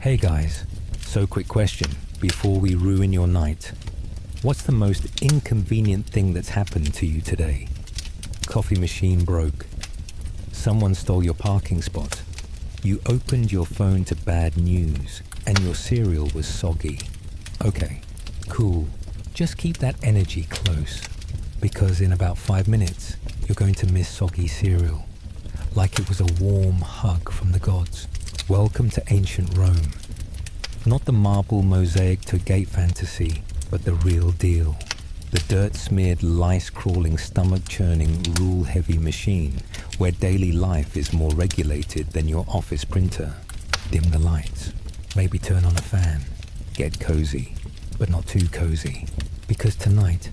Hey guys, so quick question before we ruin your night. What's the most inconvenient thing that's happened to you today? Coffee machine broke. Someone stole your parking spot. You opened your phone to bad news and your cereal was soggy. Okay, cool. Just keep that energy close because in about 5 minutes you're going to miss soggy cereal like it was a warm hug from the gods. Welcome to ancient Rome. Not the marble mosaic to gate fantasy, but the real deal. The dirt-smeared, lice-crawling, stomach-churning, rule-heavy machine where daily life is more regulated than your office printer. Dim the lights. Maybe turn on a fan. Get cozy, but not too cozy. Because tonight,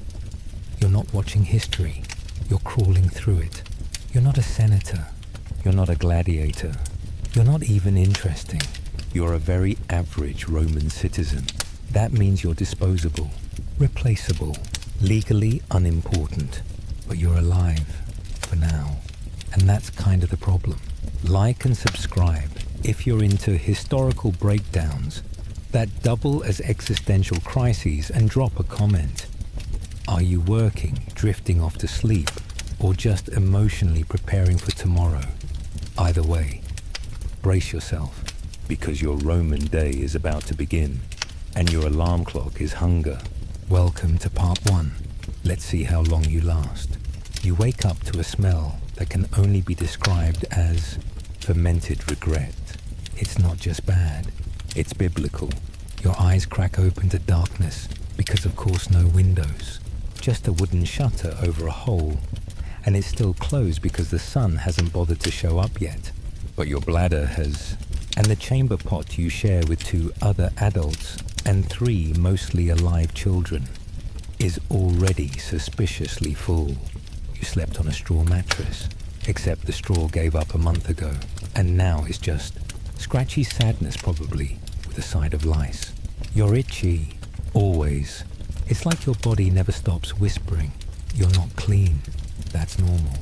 you're not watching history. You're crawling through it. You're not a senator. You're not a gladiator. You're not even interesting. You're a very average Roman citizen. That means you're disposable, replaceable, legally unimportant. But you're alive, for now. And that's kind of the problem. Like and subscribe if you're into historical breakdowns that double as existential crises, and drop a comment. Are you working, drifting off to sleep, or just emotionally preparing for tomorrow? Either way, brace yourself, because your Roman day is about to begin, and your alarm clock is hunger. Welcome to part 1. Let's see how long you last. You wake up to a smell that can only be described as fermented regret. It's not just bad, it's biblical. Your eyes crack open to darkness, because of course no windows. Just a wooden shutter over a hole, and it's still closed because the sun hasn't bothered to show up yet. But your bladder has, and the chamber pot you share with 2 other adults and 3 mostly alive children is already suspiciously full. You slept on a straw mattress, except the straw gave up a month ago, and now it's just scratchy sadness probably, with a side of lice. You're itchy, always. It's like your body never stops whispering, you're not clean. That's normal.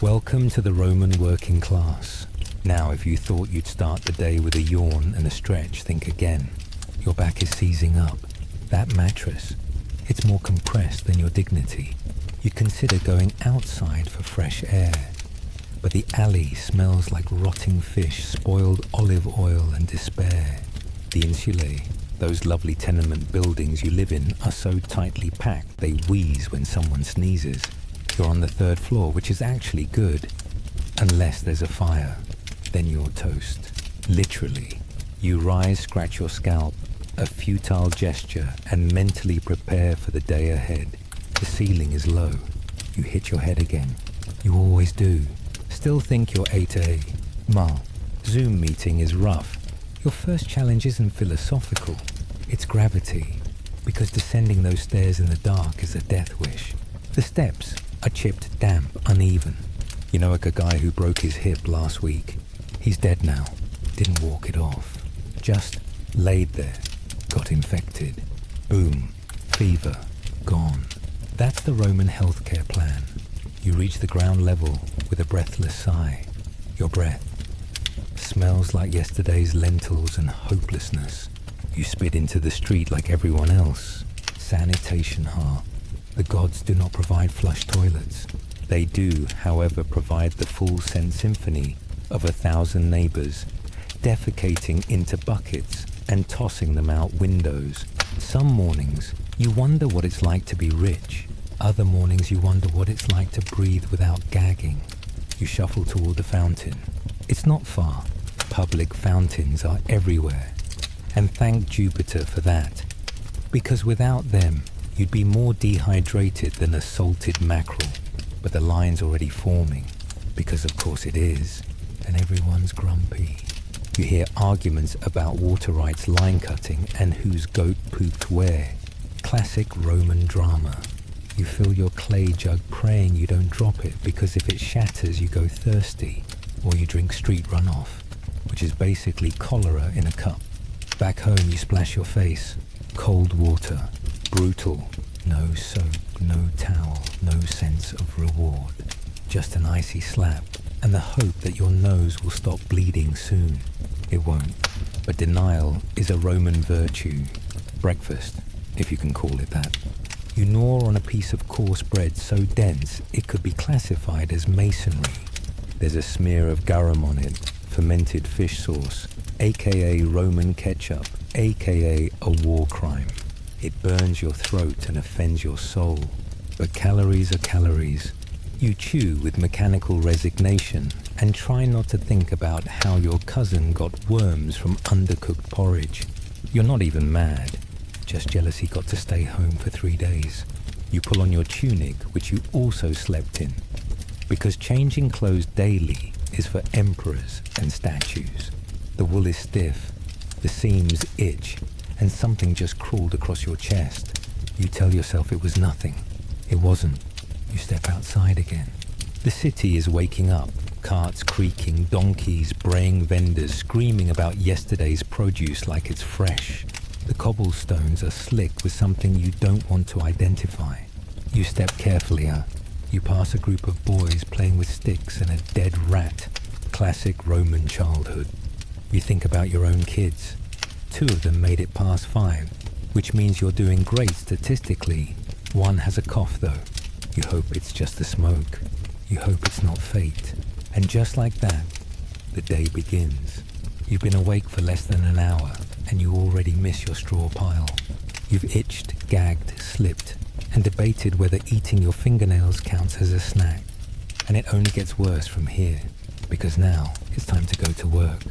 Welcome to the Roman working class. Now, if you thought you'd start the day with a yawn and a stretch, think again. Your back is seizing up. That mattress, it's more compressed than your dignity. You consider going outside for fresh air. But the alley smells like rotting fish, spoiled olive oil and despair. The insulae, those lovely tenement buildings you live in, are so tightly packed they wheeze when someone sneezes. You're on the 3rd floor, which is actually good. Unless there's a fire, then you're toast. Literally. You rise, scratch your scalp, a futile gesture, and mentally prepare for the day ahead. The ceiling is low. You hit your head again. You always do. Still think you're 8A. Ma, Zoom meeting is rough. Your first challenge isn't philosophical. It's gravity. Because descending those stairs in the dark is a death wish. The steps are chipped, damp, uneven. You know, like a guy who broke his hip last week. He's dead now. Didn't walk it off. Just laid there. Got infected. Boom. Fever. Gone. That's the Roman healthcare plan. You reach the ground level with a breathless sigh. Your breath smells like yesterday's lentils and hopelessness. You spit into the street like everyone else. Sanitation heart. The gods do not provide flush toilets. They do, however, provide the full scent symphony of 1,000 neighbors, defecating into buckets and tossing them out windows. Some mornings, you wonder what it's like to be rich. Other mornings, you wonder what it's like to breathe without gagging. You shuffle toward the fountain. It's not far. Public fountains are everywhere. And thank Jupiter for that. Because without them, you'd be more dehydrated than a salted mackerel. But the line's already forming, because of course it is, and everyone's grumpy. You hear arguments about water rights, line cutting, and whose goat pooped where. Classic Roman drama. You fill your clay jug praying you don't drop it, because if it shatters you go thirsty, or you drink street runoff, which is basically cholera in a cup. Back home you splash your face. Cold water. Brutal. No soap, no towel, no sense of reward. Just an icy slap, and the hope that your nose will stop bleeding soon. It won't. But denial is a Roman virtue. Breakfast, if you can call it that. You gnaw on a piece of coarse bread so dense it could be classified as masonry. There's a smear of garum on it, fermented fish sauce, aka Roman ketchup, aka a war crime. It burns your throat and offends your soul. But calories are calories. You chew with mechanical resignation and try not to think about how your cousin got worms from undercooked porridge. You're not even mad, just jealous he got to stay home for 3 days. You pull on your tunic, which you also slept in, because changing clothes daily is for emperors and statues. The wool is stiff, the seams itch, and something just crawled across your chest. You tell yourself it was nothing. It wasn't. You step outside again. The city is waking up, carts creaking, donkeys braying, vendors screaming about yesterday's produce like it's fresh. The cobblestones are slick with something you don't want to identify. You step carefully out. You pass a group of boys playing with sticks and a dead rat. Classic Roman childhood. You think about your own kids. 2 of them made it past 5, which means you're doing great statistically. 1 has a cough though. You hope it's just the smoke. You hope it's not fate. And just like that, the day begins. You've been awake for less than an hour, and you already miss your straw pile. You've itched, gagged, slipped, and debated whether eating your fingernails counts as a snack. And it only gets worse from here, because now it's time to go to work.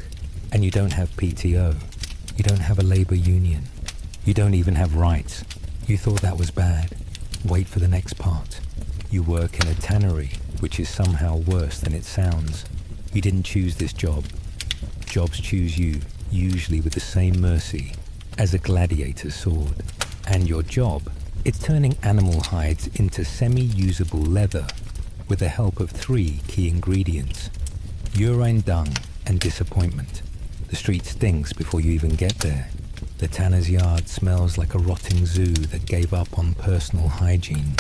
And you don't have PTO. You don't have a labor union. You don't even have rights. You thought that was bad. Wait for the next part. You work in a tannery, which is somehow worse than it sounds. You didn't choose this job. Jobs choose you, usually with the same mercy as a gladiator's sword. And your job, it's turning animal hides into semi-usable leather with the help of 3 key ingredients: urine, dung, and disappointment. The street stinks before you even get there. The tanner's yard smells like a rotting zoo that gave up on personal hygiene.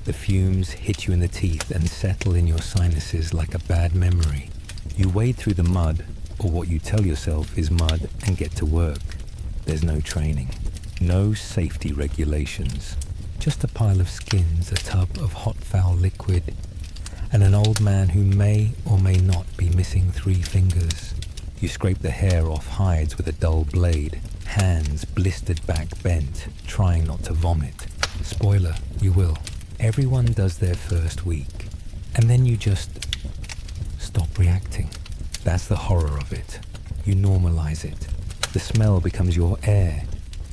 The fumes hit you in the teeth and settle in your sinuses like a bad memory. You wade through the mud, or what you tell yourself is mud, and get to work. There's no training, no safety regulations, just a pile of skins, a tub of hot foul liquid, and an old man who may or may not be missing 3 fingers. You scrape the hair off hides with a dull blade, hands blistered back bent, trying not to vomit. Spoiler, you will. Everyone does their first week, and then you just stop reacting. That's the horror of it. You normalize it. The smell becomes your air.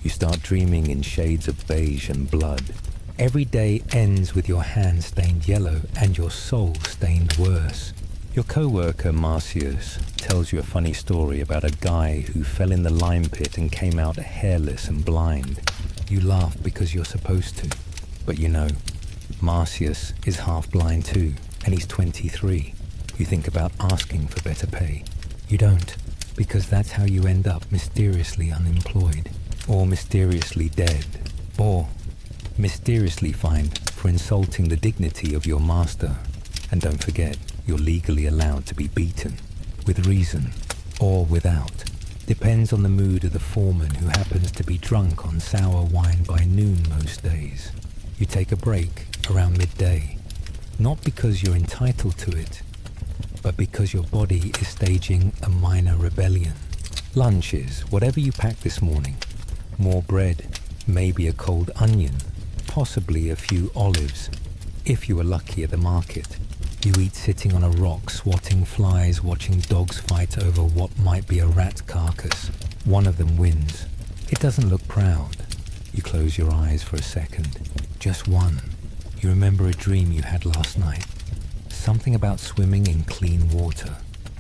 You start dreaming in shades of beige and blood. Every day ends with your hand stained yellow and your soul stained worse. Your co-worker, Marcius, tells you a funny story about a guy who fell in the lime pit and came out hairless and blind. You laugh because you're supposed to. But you know, Marcius is half blind too, and he's 23. You think about asking for better pay. You don't, because that's how you end up mysteriously unemployed, or mysteriously dead, or mysteriously fined for insulting the dignity of your master. And don't forget, you're legally allowed to be beaten, with reason or without. Depends on the mood of the foreman, who happens to be drunk on sour wine by noon most days. You take a break around midday, not because you're entitled to it, but because your body is staging a minor rebellion. Lunch is whatever you packed this morning. More bread, maybe a cold onion, possibly a few olives, if you were lucky at the market. You eat sitting on a rock, swatting flies, watching dogs fight over what might be a rat carcass. One of them wins. It doesn't look proud. You close your eyes for a second. Just one. You remember a dream you had last night. Something about swimming in clean water.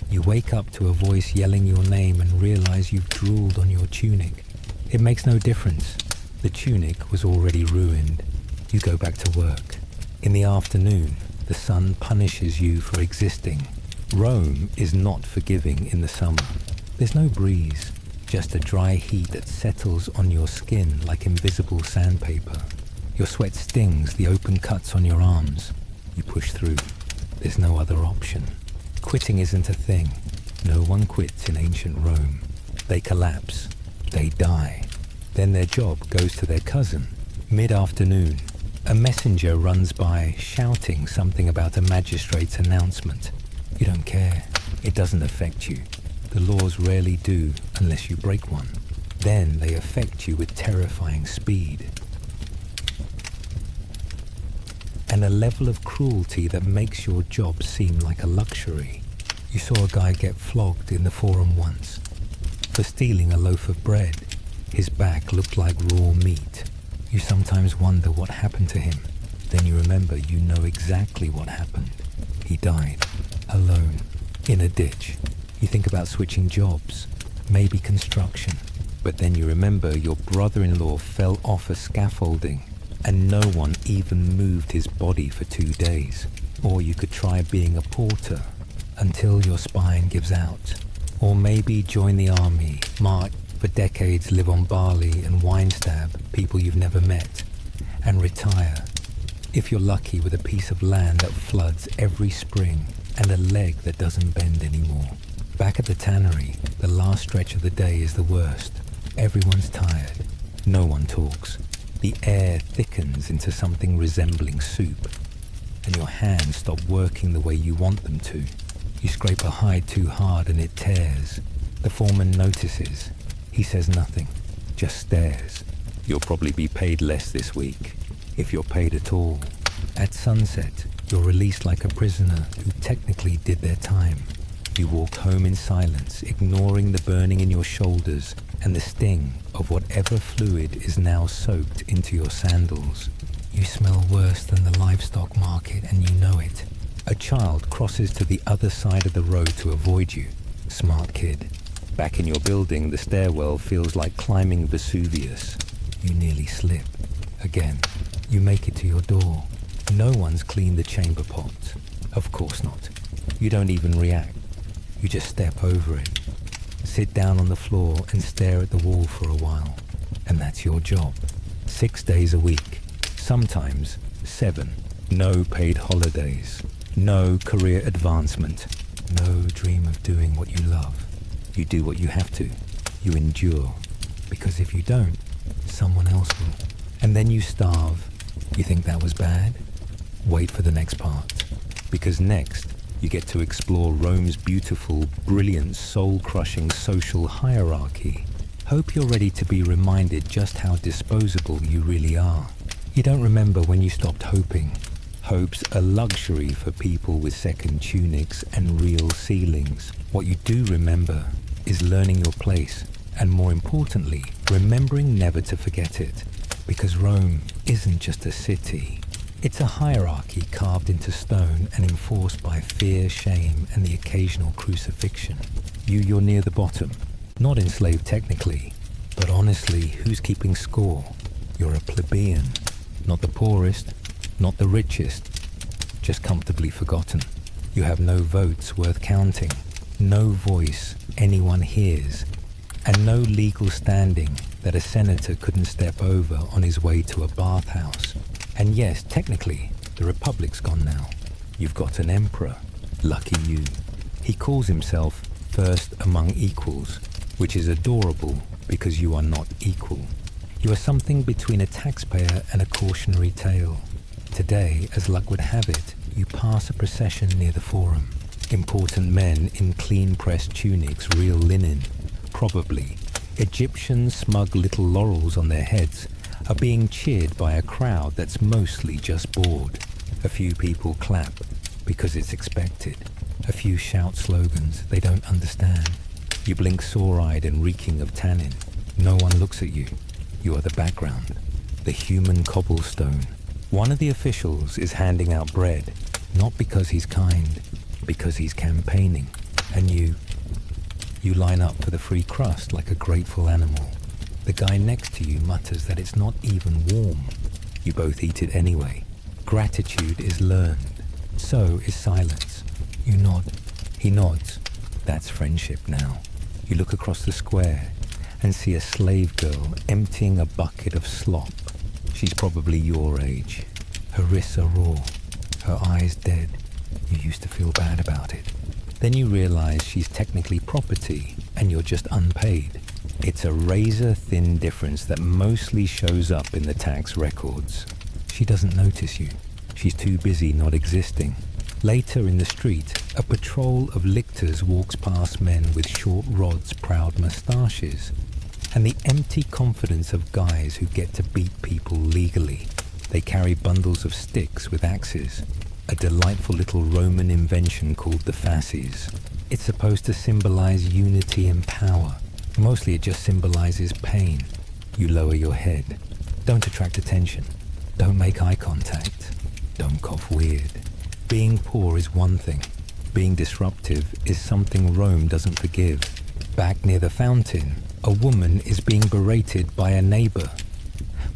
You wake up to a voice yelling your name and realize you've drooled on your tunic. It makes no difference. The tunic was already ruined. You go back to work. In the afternoon, the sun punishes you for existing. Rome is not forgiving in the summer. There's no breeze, just a dry heat that settles on your skin like invisible sandpaper. Your sweat stings the open cuts on your arms. You push through. There's no other option. Quitting isn't a thing. No one quits in ancient Rome. They collapse. They die. Then their job goes to their cousin. Mid-afternoon, a messenger runs by shouting something about a magistrate's announcement. You don't care. It doesn't affect you. The laws rarely do unless you break one. Then they affect you with terrifying speed. And a level of cruelty that makes your job seem like a luxury. You saw a guy get flogged in the Forum once for stealing a loaf of bread. His back looked like raw meat. You sometimes wonder what happened to him. Then you remember you know exactly what happened. He died, alone, in a ditch. You think about switching jobs, maybe construction. But then you remember your brother-in-law fell off a scaffolding and no one even moved his body for 2 days. Or you could try being a porter until your spine gives out. Or maybe join the army, march for decades, live on barley and wine stab people you've never met, and retire, if you're lucky, with a piece of land that floods every spring and a leg that doesn't bend anymore. Back at the tannery, the last stretch of the day is the worst. Everyone's tired. No one talks. The air thickens into something resembling soup, and your hands stop working the way you want them to. You scrape a hide too hard and it tears. The foreman notices. He says nothing, just stares. You'll probably be paid less this week, if you're paid at all. At sunset, you're released like a prisoner who technically did their time. You walk home in silence, ignoring the burning in your shoulders and the sting of whatever fluid is now soaked into your sandals. You smell worse than the livestock market and you know it. A child crosses to the other side of the road to avoid you. Smart kid. Back in your building, the stairwell feels like climbing Vesuvius. You nearly slip. Again, you make it to your door. No one's cleaned the chamber pot. Of course not. You don't even react. You just step over it. Sit down on the floor and stare at the wall for a while. And that's your job. 6 days a week. Sometimes 7. No paid holidays. No career advancement. No dream of doing what you love. You do what you have to. You endure. Because if you don't, someone else will. And then you starve. You think that was bad? Wait for the next part. Because next, you get to explore Rome's beautiful, brilliant, soul-crushing social hierarchy. Hope you're ready to be reminded just how disposable you really are. You don't remember when you stopped hoping. Hope's a luxury for people with second tunics and real ceilings. What you do remember is learning your place, and more importantly, remembering never to forget it. Because Rome isn't just a city. It's a hierarchy carved into stone and enforced by fear, shame, and the occasional crucifixion. You're near the bottom. Not enslaved technically, but honestly, who's keeping score? You're a plebeian. Not the poorest, not the richest, just comfortably forgotten. You have no votes worth counting, no voice anyone hears, and no legal standing that a senator couldn't step over on his way to a bathhouse. And yes, technically, the republic's gone now. You've got an emperor. Lucky you. He calls himself first among equals, which is adorable because you are not equal. You are something between a taxpayer and a cautionary tale. Today, as luck would have it, you pass a procession near the Forum. Important men in clean-pressed tunics, real linen, probably. Egyptian smug little laurels on their heads are being cheered by a crowd that's mostly just bored. A few people clap because it's expected. A few shout slogans they don't understand. You blink sore-eyed and reeking of tannin. No one looks at you. You are the background, the human cobblestone. One of the officials is handing out bread, not because he's kind, because he's campaigning. And you line up for the free crust like a grateful animal. The guy next to you mutters that it's not even warm. You both eat it anyway. Gratitude is learned. So is silence. You nod. He nods. That's friendship now. You look across the square and see a slave girl emptying a bucket of slop. She's probably your age. Her wrists are raw. Her eyes dead. You used to feel bad about it. Then you realize she's technically property and you're just unpaid. It's a razor-thin difference that mostly shows up in the tax records. She doesn't notice you. She's too busy not existing. Later in the street, a patrol of lictors walks past men with short rods, proud moustaches, and the empty confidence of guys who get to beat people legally. They carry bundles of sticks with axes, a delightful little Roman invention called the fasces. It's supposed to symbolize unity and power. Mostly it just symbolizes pain. You lower your head. Don't attract attention. Don't make eye contact. Don't cough weird. Being poor is one thing. Being disruptive is something Rome doesn't forgive. Back near the fountain, a woman is being berated by a neighbor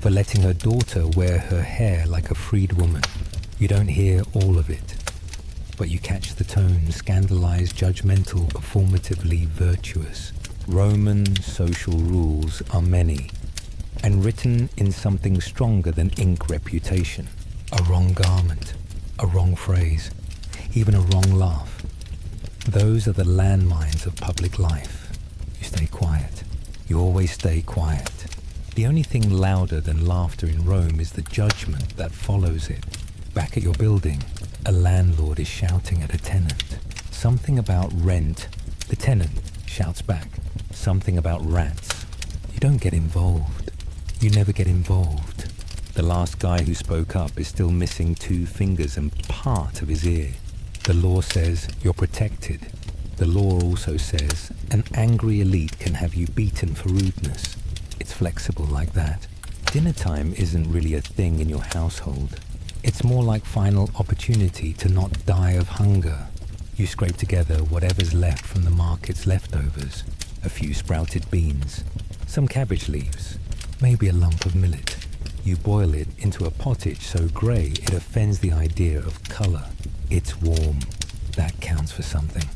for letting her daughter wear her hair like a freedwoman. You don't hear all of it, but you catch the tone, scandalized, judgmental, performatively virtuous. Roman social rules are many, and written in something stronger than ink reputation. A wrong garment, a wrong phrase, even a wrong laugh. Those are the landmines of public life. You stay quiet. You always stay quiet. The only thing louder than laughter in Rome is the judgment that follows it. Back at your building, a landlord is shouting at a tenant. Something about rent. The tenant shouts back. Something about rats. You don't get involved. You never get involved. The last guy who spoke up is still missing 2 fingers and part of his ear. The law says you're protected. The law also says an angry elite can have you beaten for rudeness. It's flexible like that. Dinner time isn't really a thing in your household. It's more like final opportunity to not die of hunger. You scrape together whatever's left from the market's leftovers. A few sprouted beans, some cabbage leaves, maybe a lump of millet. You boil it into a pottage so grey it offends the idea of colour. It's warm. That counts for something.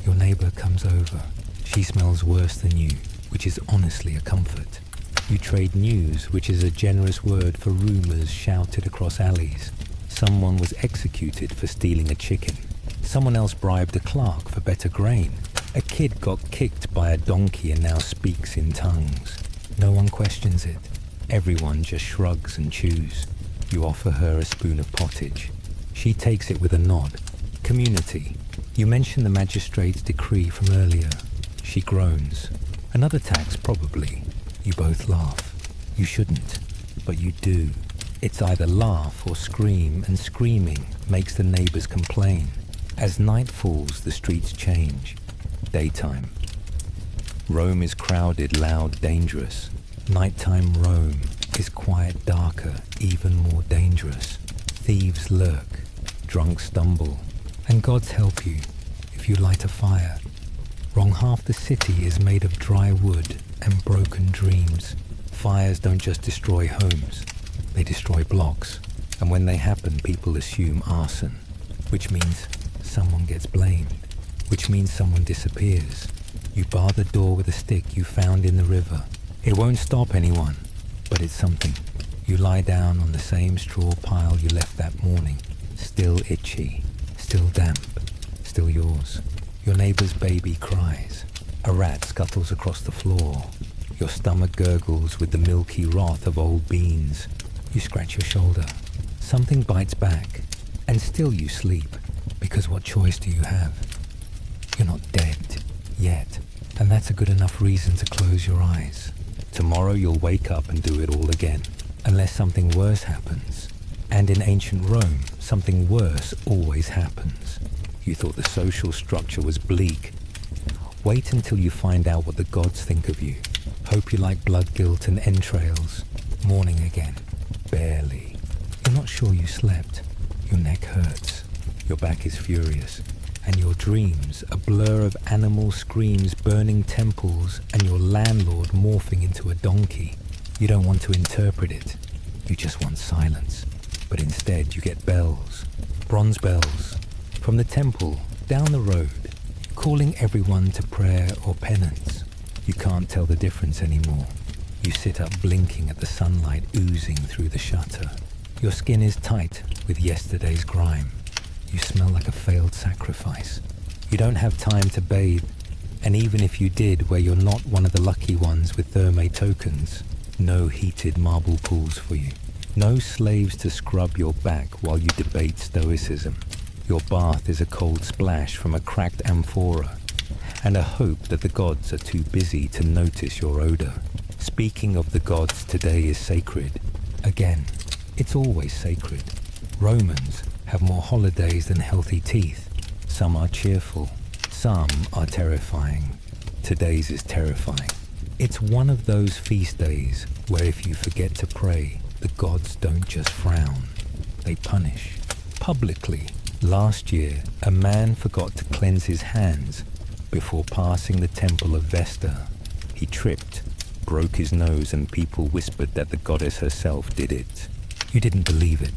Your neighbour comes over. She smells worse than you, which is honestly a comfort. You trade news, which is a generous word for rumours shouted across alleys. Someone was executed for stealing a chicken. Someone else bribed a clerk for better grain. A kid got kicked by a donkey and now speaks in tongues. No one questions it. Everyone just shrugs and chews. You offer her a spoon of pottage. She takes it with a nod. Community. You mention the magistrate's decree from earlier. She groans. Another tax, probably. You both laugh. You shouldn't, but you do. It's either laugh or scream, and screaming makes the neighbors complain. As night falls, the streets change. Daytime. Rome is crowded, loud, dangerous. Nighttime Rome is quiet, darker, even more dangerous. Thieves lurk, drunks stumble, and gods help you if you light a fire. Wrong half the city is made of dry wood and broken dreams. Fires don't just destroy homes, they destroy blocks. And when they happen, people assume arson, which means someone gets blamed, which means someone disappears. You bar the door with a stick you found in the river. It won't stop anyone, but it's something. You lie down on the same straw pile you left that morning, still itchy, still damp, still yours. Your neighbor's baby cries. A rat scuttles across the floor. Your stomach gurgles with the milky wrath of old beans. You scratch your shoulder. Something bites back, and still you sleep, because what choice do you have? You're not dead, yet, and that's a good enough reason to close your eyes. Tomorrow you'll wake up and do it all again, unless something worse happens. And in ancient Rome, something worse always happens. You thought the social structure was bleak. Wait until you find out what the gods think of you. Hope you like blood guilt and entrails. Morning again. Barely. You're not sure you slept. Your neck hurts. Your back is furious. And your dreams, a blur of animal screams, burning temples, and your landlord morphing into a donkey. You don't want to interpret it. You just want silence. But instead you get bells. Bronze bells. From the temple, down the road, calling everyone to prayer or penance. You can't tell the difference anymore. You sit up blinking at the sunlight oozing through the shutter. Your skin is tight with yesterday's grime. You smell like a failed sacrifice. You don't have time to bathe, and even if you did, where you're not one of the lucky ones with thermae tokens, no heated marble pools for you. No slaves to scrub your back while you debate stoicism. Your bath is a cold splash from a cracked amphora, and a hope that the gods are too busy to notice your odor. Speaking of the gods, today is sacred. Again, it's always sacred. Romans have more holidays than healthy teeth. Some are cheerful, some are terrifying. Today's is terrifying. It's one of those feast days where if you forget to pray, the gods don't just frown, they punish. Publicly, last year, a man forgot to cleanse his hands before passing the temple of Vesta. He tripped, broke his nose, and people whispered that the goddess herself did it. You didn't believe it,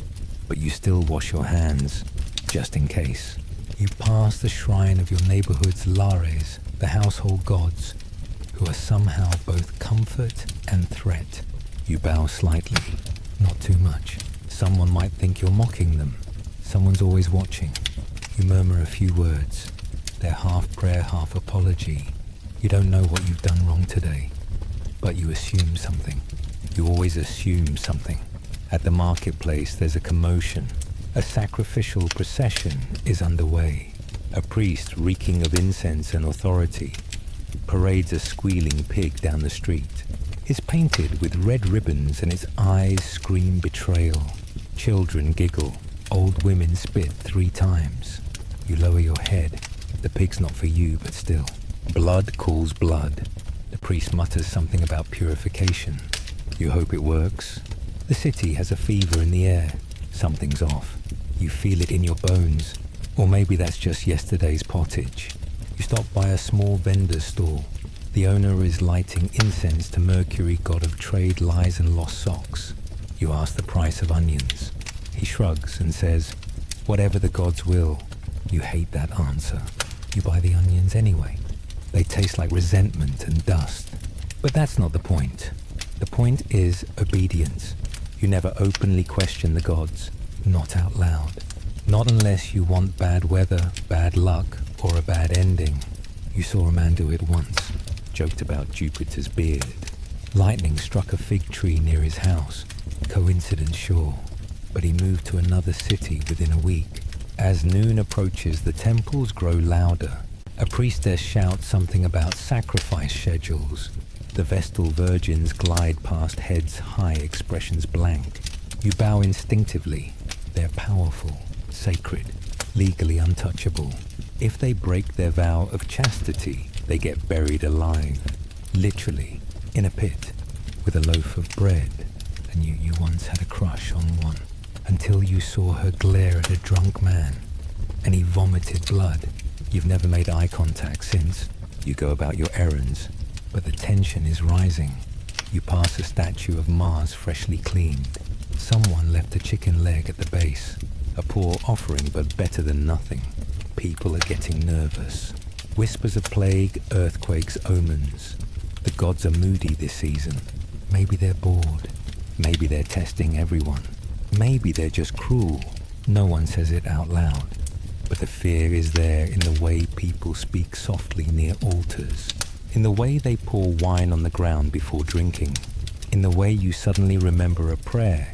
but you still wash your hands, just in case. You pass the shrine of your neighborhood's lares, the household gods, who are somehow both comfort and threat. You bow slightly, not too much. Someone might think you're mocking them. Someone's always watching. You murmur a few words. They're half prayer, half apology. You don't know what you've done wrong today, but you assume something. You always assume something. At the marketplace, there's a commotion. A sacrificial procession is underway. A priest reeking of incense and authority parades a squealing pig down the street. It's painted with red ribbons and its eyes scream betrayal. Children giggle. Old women spit 3 times. You lower your head. The pig's not for you, but still. Blood calls blood. The priest mutters something about purification. You hope it works. The city has a fever in the air. Something's off. You feel it in your bones. Or maybe that's just yesterday's pottage. You stop by a small vendor's stall. The owner is lighting incense to Mercury, god of trade, lies, and lost socks. You ask the price of onions. He shrugs and says, "Whatever the gods will." You hate that answer. You buy the onions anyway. They taste like resentment and dust. But that's not the point. The point is obedience. You never openly question the gods. Not out loud. Not unless you want bad weather, bad luck, or a bad ending. You saw a man do it once. Joked about Jupiter's beard. Lightning struck a fig tree near his house. Coincidence, sure. But he moved to another city within a week. As noon approaches, the temples grow louder. A priestess shouts something about sacrifice schedules. The Vestal virgins glide past heads high, expressions blank. You bow instinctively. They're powerful, sacred, legally untouchable. If they break their vow of chastity, they get buried alive. Literally, in a pit, with a loaf of bread. And you once had a crush on one. Until you saw her glare at a drunk man, and he vomited blood. You've never made eye contact since. You go about your errands, but the tension is rising. You pass a statue of Mars freshly cleaned. Someone left a chicken leg at the base. A poor offering, but better than nothing. People are getting nervous. Whispers of plague, earthquakes, omens. The gods are moody this season. Maybe they're bored. Maybe they're testing everyone. Maybe they're just cruel. No one says it out loud. But the fear is there in the way people speak softly near altars. In the way they pour wine on the ground before drinking. In the way you suddenly remember a prayer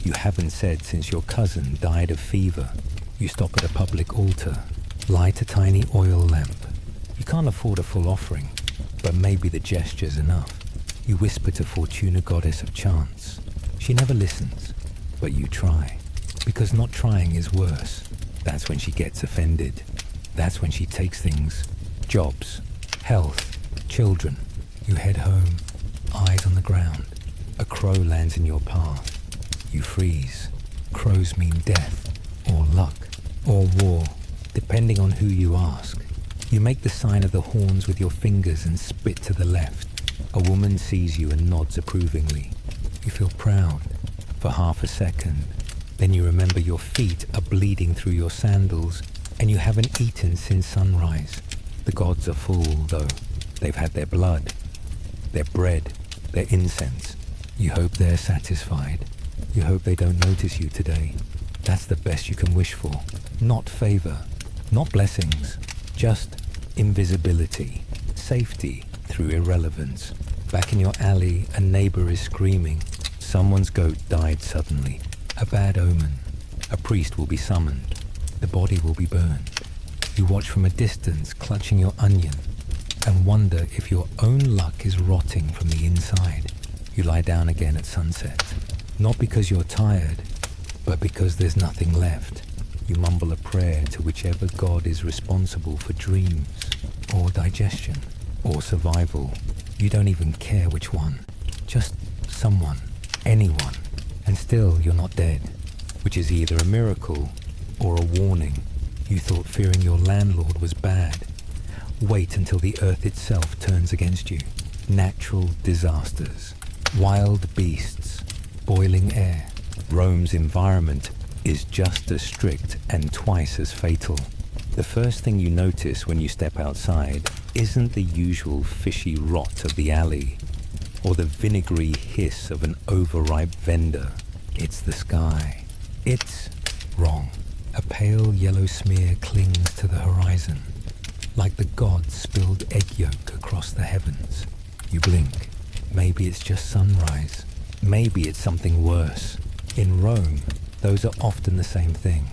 you haven't said since your cousin died of fever. You stop at a public altar. Light a tiny oil lamp. You can't afford a full offering, but maybe the gesture's enough. You whisper to Fortuna, goddess of chance. She never listens, but you try. Because not trying is worse. That's when she gets offended. That's when she takes things. Jobs, health, children. You head home, eyes on the ground. A crow lands in your path. You freeze. Crows mean death, or luck, or war, depending on who you ask. You make the sign of the horns with your fingers and spit to the left. A woman sees you and nods approvingly. You feel proud for half a second. Then you remember your feet are bleeding through your sandals and you haven't eaten since sunrise. The gods are full, though. They've had their blood, their bread, their incense. You hope they're satisfied. You hope they don't notice you today. That's the best you can wish for. Not favor, not blessings, Just invisibility, safety through irrelevance. Back in your alley, a neighbor is screaming. Someone's goat died suddenly. A bad omen. A priest will be summoned. The body will be burned. You watch from a distance, clutching your onion, and wonder if your own luck is rotting from the inside. You lie down again at sunset. Not because you're tired, but because there's nothing left. You mumble a prayer to whichever god is responsible for dreams, or digestion, or survival. You don't even care which one. Just someone, anyone. And still you're not dead, which is either a miracle or a warning. You thought fearing your landlord was bad. Wait until the earth itself turns against you. Natural disasters, wild beasts, boiling air. Rome's environment is just as strict and twice as fatal. The first thing you notice when you step outside isn't the usual fishy rot of the alley or the vinegary hiss of an overripe vendor. It's the sky. It's wrong. A pale yellow smear clings to the horizon, like the gods spilled egg yolk across the heavens. You blink. Maybe it's just sunrise. Maybe it's something worse. In Rome, those are often the same thing.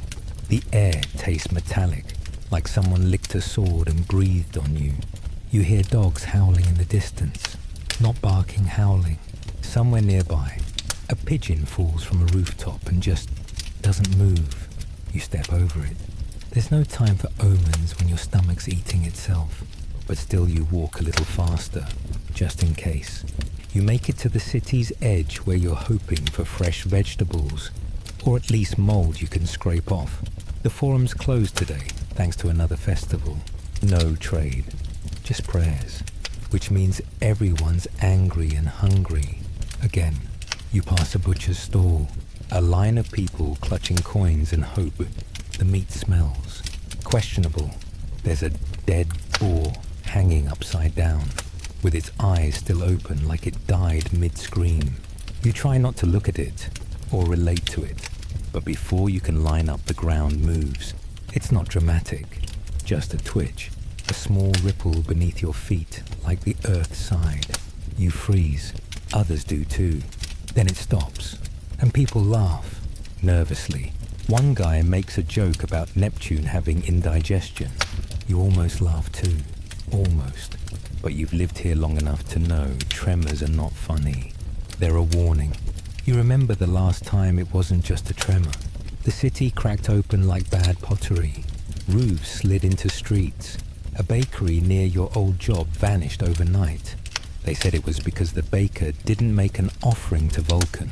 The air tastes metallic, like someone licked a sword and breathed on you. You hear dogs howling in the distance. Not barking, howling. Somewhere nearby, a pigeon falls from a rooftop and just doesn't move. You step over it. There's no time for omens when your stomach's eating itself, but still you walk a little faster, just in case. You make it to the city's edge where you're hoping for fresh vegetables, or at least mold you can scrape off. The forum's closed today, thanks to another festival. No trade, just prayers, which means everyone's angry and hungry. Again, you pass a butcher's stall, a line of people clutching coins and hope. The meat smells questionable. There's a dead boar hanging upside down, with its eyes still open like it died mid-scream. You try not to look at it or relate to it, but before you can line up, the ground moves. It's not dramatic, just a twitch, a small ripple beneath your feet like the earth side. You freeze. Others do too. Then it stops, and people laugh, nervously. One guy makes a joke about Neptune having indigestion. You almost laugh too. Almost. But you've lived here long enough to know tremors are not funny. They're a warning. You remember the last time it wasn't just a tremor. The city cracked open like bad pottery. Roofs slid into streets. A bakery near your old job vanished overnight. They said it was because the baker didn't make an offering to Vulcan.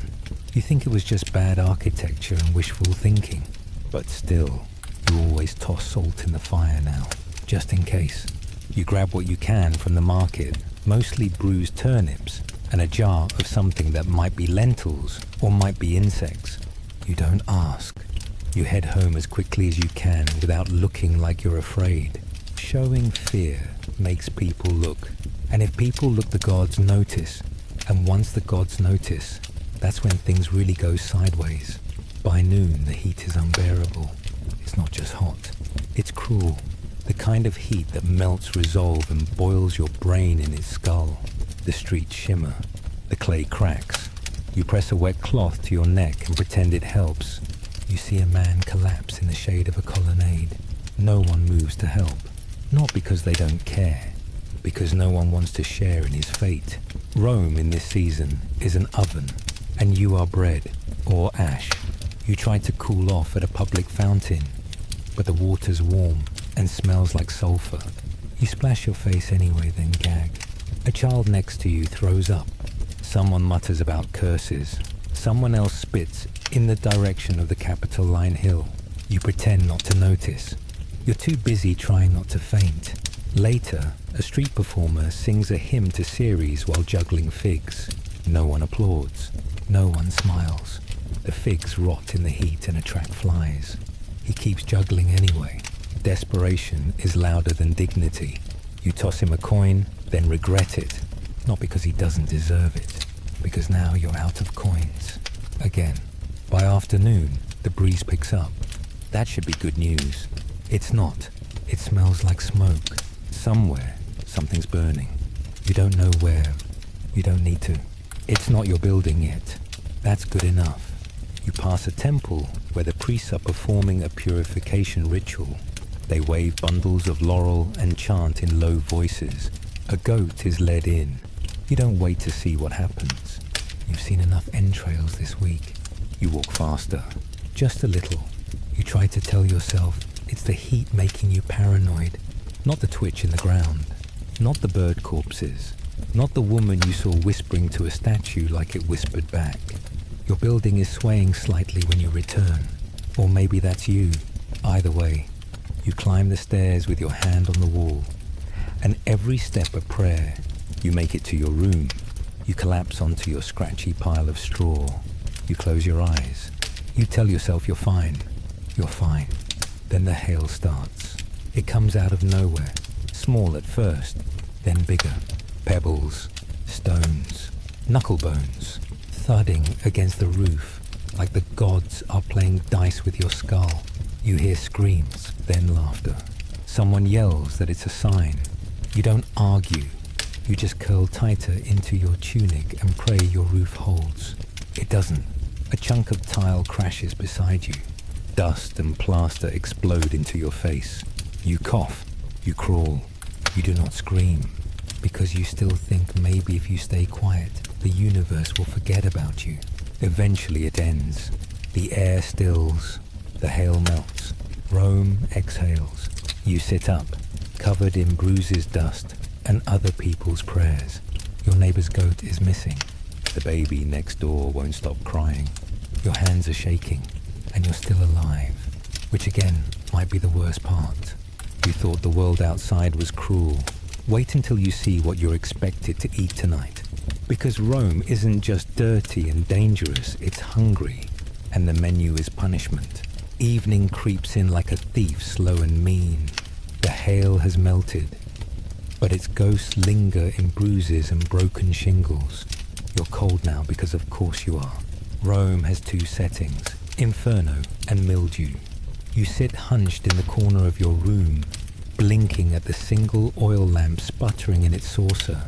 You think it was just bad architecture and wishful thinking. But still, you always toss salt in the fire now, just in case. You grab what you can from the market, mostly bruised turnips, and a jar of something that might be lentils or might be insects. You don't ask. You head home as quickly as you can without looking like you're afraid. Showing fear makes people look. And if people look, the gods notice. And once the gods notice, that's when things really go sideways. By noon, the heat is unbearable. It's not just hot. It's cruel. The kind of heat that melts resolve and boils your brain in its skull. The streets shimmer. The clay cracks. You press a wet cloth to your neck and pretend it helps. You see a man collapse in the shade of a colonnade. No one moves to help. Not because they don't care, because no one wants to share in his fate. Rome in this season is an oven, and you are bread, or ash. You try to cool off at a public fountain, but the water's warm and smells like sulfur. You splash your face anyway, then gag. A child next to you throws up. Someone mutters about curses. Someone else spits in the direction of the Capitol Line hill. You pretend not to notice. You're too busy trying not to faint. Later, a street performer sings a hymn to Ceres while juggling figs. No one applauds. No one smiles. The figs rot in the heat and attract flies. He keeps juggling anyway. Desperation is louder than dignity. You toss him a coin, then regret it. Not because he doesn't deserve it, because now you're out of coins. Again. By afternoon, the breeze picks up. That should be good news. It's not. It smells like smoke. Somewhere, something's burning. You don't know where. You don't need to. It's not your building yet. That's good enough. You pass a temple where the priests are performing a purification ritual. They wave bundles of laurel and chant in low voices. A goat is led in. You don't wait to see what happens. You've seen enough entrails this week. You walk faster. Just a little. You try to tell yourself it's the heat making you paranoid. Not the twitch in the ground. Not the bird corpses. Not the woman you saw whispering to a statue like it whispered back. Your building is swaying slightly when you return. Or maybe that's you. Either way, you climb the stairs with your hand on the wall. And every step a prayer. You make it to your room. You collapse onto your scratchy pile of straw. You close your eyes. You tell yourself you're fine. You're fine. Then the hail starts. It comes out of nowhere. Small at first, then bigger. Pebbles, stones, knuckle bones, thudding against the roof like the gods are playing dice with your skull. You hear screams, then laughter. Someone yells that it's a sign. You don't argue. You just curl tighter into your tunic and pray your roof holds. It doesn't. A chunk of tile crashes beside you. Dust and plaster explode into your face. You cough. You crawl. You do not scream, because you still think maybe if you stay quiet, the universe will forget about you. Eventually it ends. The air stills. The hail melts. Rome exhales. You sit up, covered in bruises, dust, and other people's prayers. Your neighbor's goat is missing. The baby next door won't stop crying. Your hands are shaking, and you're still alive, which again might be the worst part. You thought the world outside was cruel. Wait until you see what you're expected to eat tonight. Because Rome isn't just dirty and dangerous, it's hungry, and the menu is punishment. Evening creeps in like a thief, slow and mean. The hail has melted, but its ghosts linger in bruises and broken shingles. You're cold now because of course you are. Rome has two settings, inferno and mildew. You sit hunched in the corner of your room, blinking at the single oil lamp sputtering in its saucer,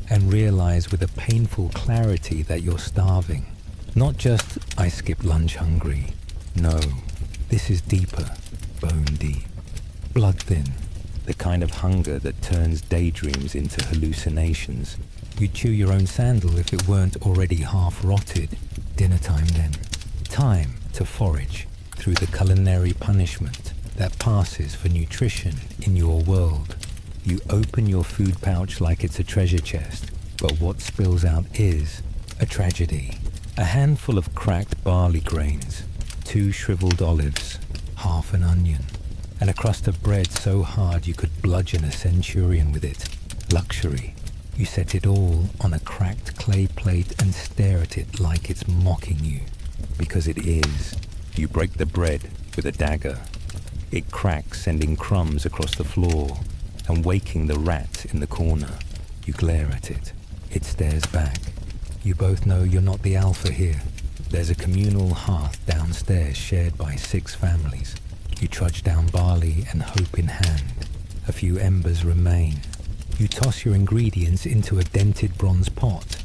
and realize with a painful clarity that you're starving. Not just, I skipped lunch hungry. No, this is deeper, bone deep, blood thin, the kind of hunger that turns daydreams into hallucinations. You'd chew your own sandal if it weren't already half rotted. Dinner time then. Time to forage through the culinary punishment that passes for nutrition in your world. You open your food pouch like it's a treasure chest, but what spills out is a tragedy. A handful of cracked barley grains, 2 shriveled olives, half an onion, and a crust of bread so hard you could bludgeon a centurion with it. Luxury. You set it all on a cracked clay plate and stare at it like it's mocking you, because it is. You break the bread with a dagger. It cracks, sending crumbs across the floor and waking the rat in the corner. You glare at it. It stares back. You both know you're not the alpha here. There's a communal hearth downstairs shared by 6 families. You trudge down barley and hope in hand. A few embers remain. You toss your ingredients into a dented bronze pot.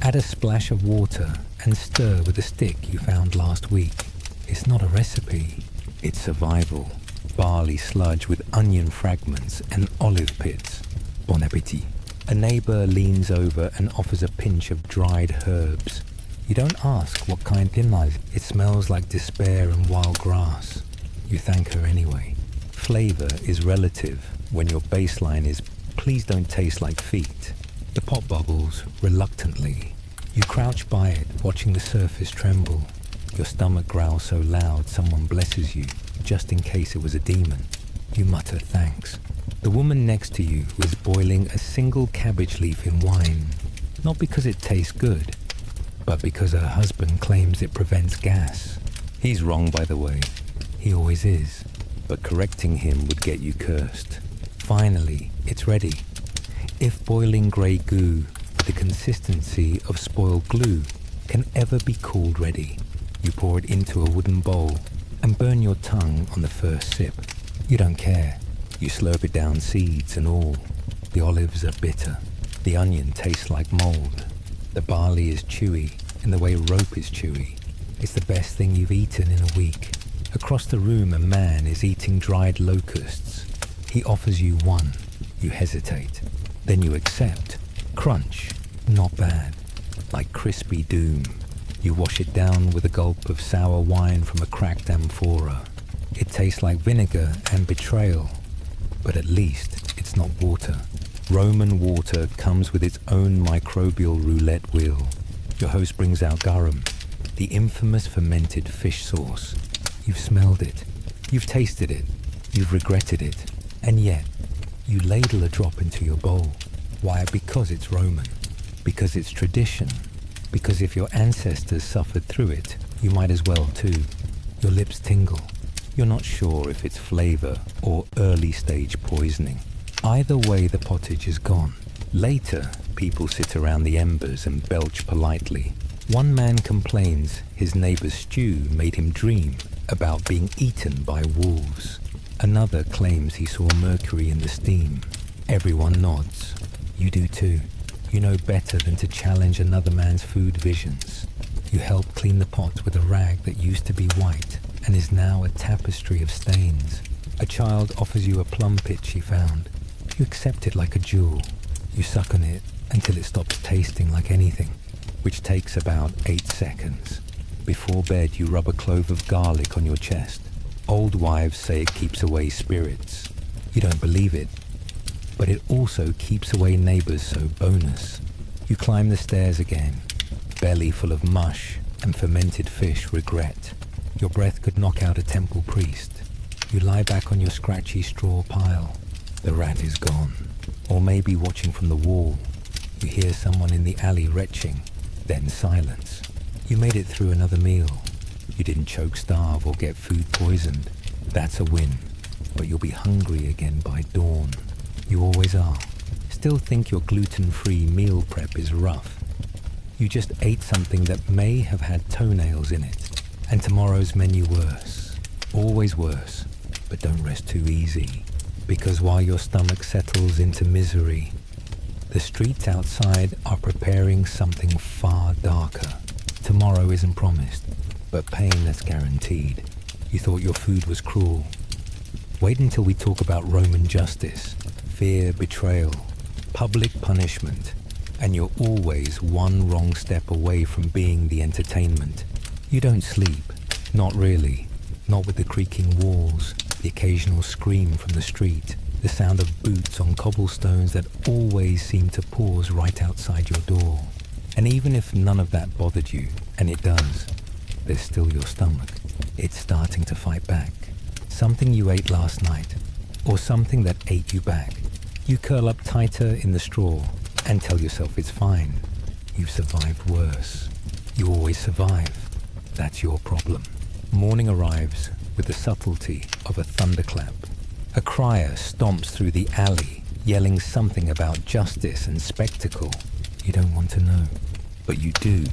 Add a splash of water and stir with a stick you found last week. It's not a recipe, it's survival. Barley sludge with onion fragments and olive pits. Bon appétit. A neighbor leans over and offers a pinch of dried herbs. You don't ask what kind it smells like despair and wild grass. You thank her anyway. Flavor is relative when your baseline is please don't taste like feet. The pot bubbles reluctantly. You crouch by it, watching the surface tremble. Your stomach growls so loud someone blesses you, just in case it was a demon. You mutter thanks. The woman next to you is boiling a single cabbage leaf in wine, not because it tastes good, but because her husband claims it prevents gas. He's wrong, by the way. He always is, but correcting him would get you cursed. Finally, it's ready. If boiling grey goo, the consistency of spoiled glue, can ever be called ready, you pour it into a wooden bowl and burn your tongue on the first sip. You don't care. You slurp it down, seeds and all. The olives are bitter. The onion tastes like mold. The barley is chewy in the way rope is chewy. It's the best thing you've eaten in a week. Across the room, a man is eating dried locusts. He offers you one. You hesitate. Then you accept. Crunch. Not bad. Like crispy doom. You wash it down with a gulp of sour wine from a cracked amphora. It tastes like vinegar and betrayal. But at least it's not water. Roman water comes with its own microbial roulette wheel. Your host brings out garum, the infamous fermented fish sauce. You've smelled it. You've tasted it. You've regretted it. And yet, you ladle a drop into your bowl. Why? Because it's Roman. Because it's tradition. Because if your ancestors suffered through it, you might as well too. Your lips tingle. You're not sure if it's flavor or early stage poisoning. Either way, the pottage is gone. Later, people sit around the embers and belch politely. One man complains his neighbor's stew made him dream about being eaten by wolves. Another claims he saw mercury in the steam. Everyone nods. You do too. You know better than to challenge another man's food visions. You help clean the pot with a rag that used to be white and is now a tapestry of stains. A child offers you a plum pit she found. You accept it like a jewel. You suck on it until it stops tasting like anything, which takes about 8 seconds. Before bed, you rub a clove of garlic on your chest. Old wives say it keeps away spirits. You don't believe it, but it also keeps away neighbors, so bonus. You climb the stairs again, belly full of mush and fermented fish regret. Your breath could knock out a temple priest. You lie back on your scratchy straw pile. The rat is gone. Or maybe watching from the wall. You hear someone in the alley retching, then silence. You made it through another meal. You didn't choke, starve, or get food poisoned. That's a win. But you'll be hungry again by dawn. You always are. Still think your gluten-free meal prep is rough. You just ate something that may have had toenails in it. And tomorrow's menu worse. Always worse. But don't rest too easy. Because while your stomach settles into misery, the streets outside are preparing something far darker. Tomorrow isn't promised, but pain that's guaranteed. You thought your food was cruel. Wait until we talk about Roman justice, fear, betrayal, public punishment, and you're always one wrong step away from being the entertainment. You don't sleep. Not really. Not with the creaking walls, the occasional scream from the street, the sound of boots on cobblestones that always seem to pause right outside your door. And even if none of that bothered you, and it does, there's still your stomach. It's starting to fight back. Something you ate last night, or something that ate you back. You curl up tighter in the straw and tell yourself it's fine. You've survived worse. You always survive. That's your problem. Morning arrives with the subtlety of a thunderclap. A crier stomps through the alley, yelling something about justice and spectacle. You don't want to know, but you do,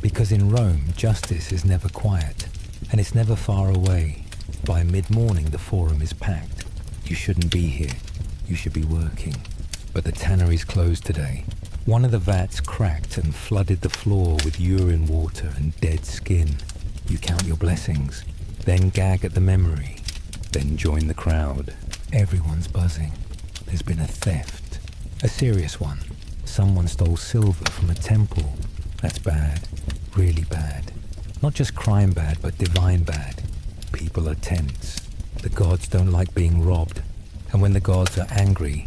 because in Rome, justice is never quiet, and it's never far away. By mid-morning, the forum is packed. You shouldn't be here. You should be working. But the tannery's closed today. One of the vats cracked and flooded the floor with urine water and dead skin. You count your blessings, then gag at the memory, then join the crowd. Everyone's buzzing. There's been a theft. A serious one. Someone stole silver from a temple. That's bad. Really bad. Not just crime bad, but divine bad. People are tense. The gods don't like being robbed. And when the gods are angry,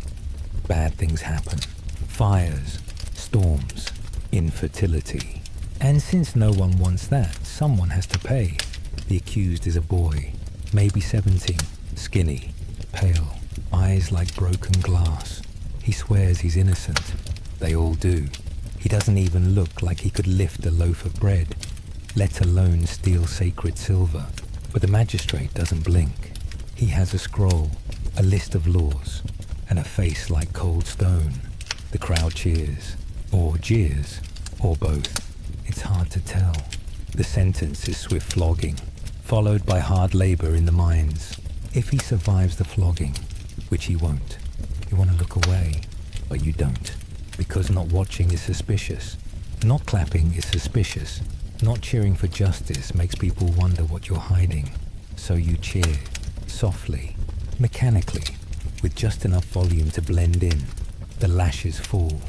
bad things happen. Fires, storms, infertility. And since no one wants that, someone has to pay. The accused is a boy, maybe 17, skinny, pale, eyes like broken glass. He swears he's innocent. They all do. He doesn't even look like he could lift a loaf of bread, let alone steal sacred silver. But the magistrate doesn't blink. He has a scroll, a list of laws, and a face like cold stone. The crowd cheers, or jeers, or both. It's hard to tell. The sentence is swift flogging, followed by hard labor in the mines. If he survives the flogging, which he won't. You want to look away, but you don't. Because not watching is suspicious. Not clapping is suspicious. Not cheering for justice makes people wonder what you're hiding. So you cheer, softly, mechanically, with just enough volume to blend in. The lashes fall.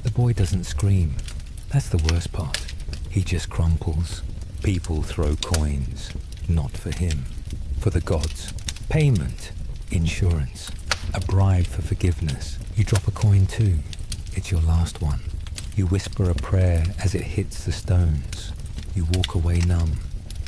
The boy doesn't scream. That's the worst part. He just crumples. People throw coins. Not for him. For the gods. Payment. Insurance. A bribe for forgiveness. You drop a coin too. It's your last one. You whisper a prayer as it hits the stones. You walk away numb.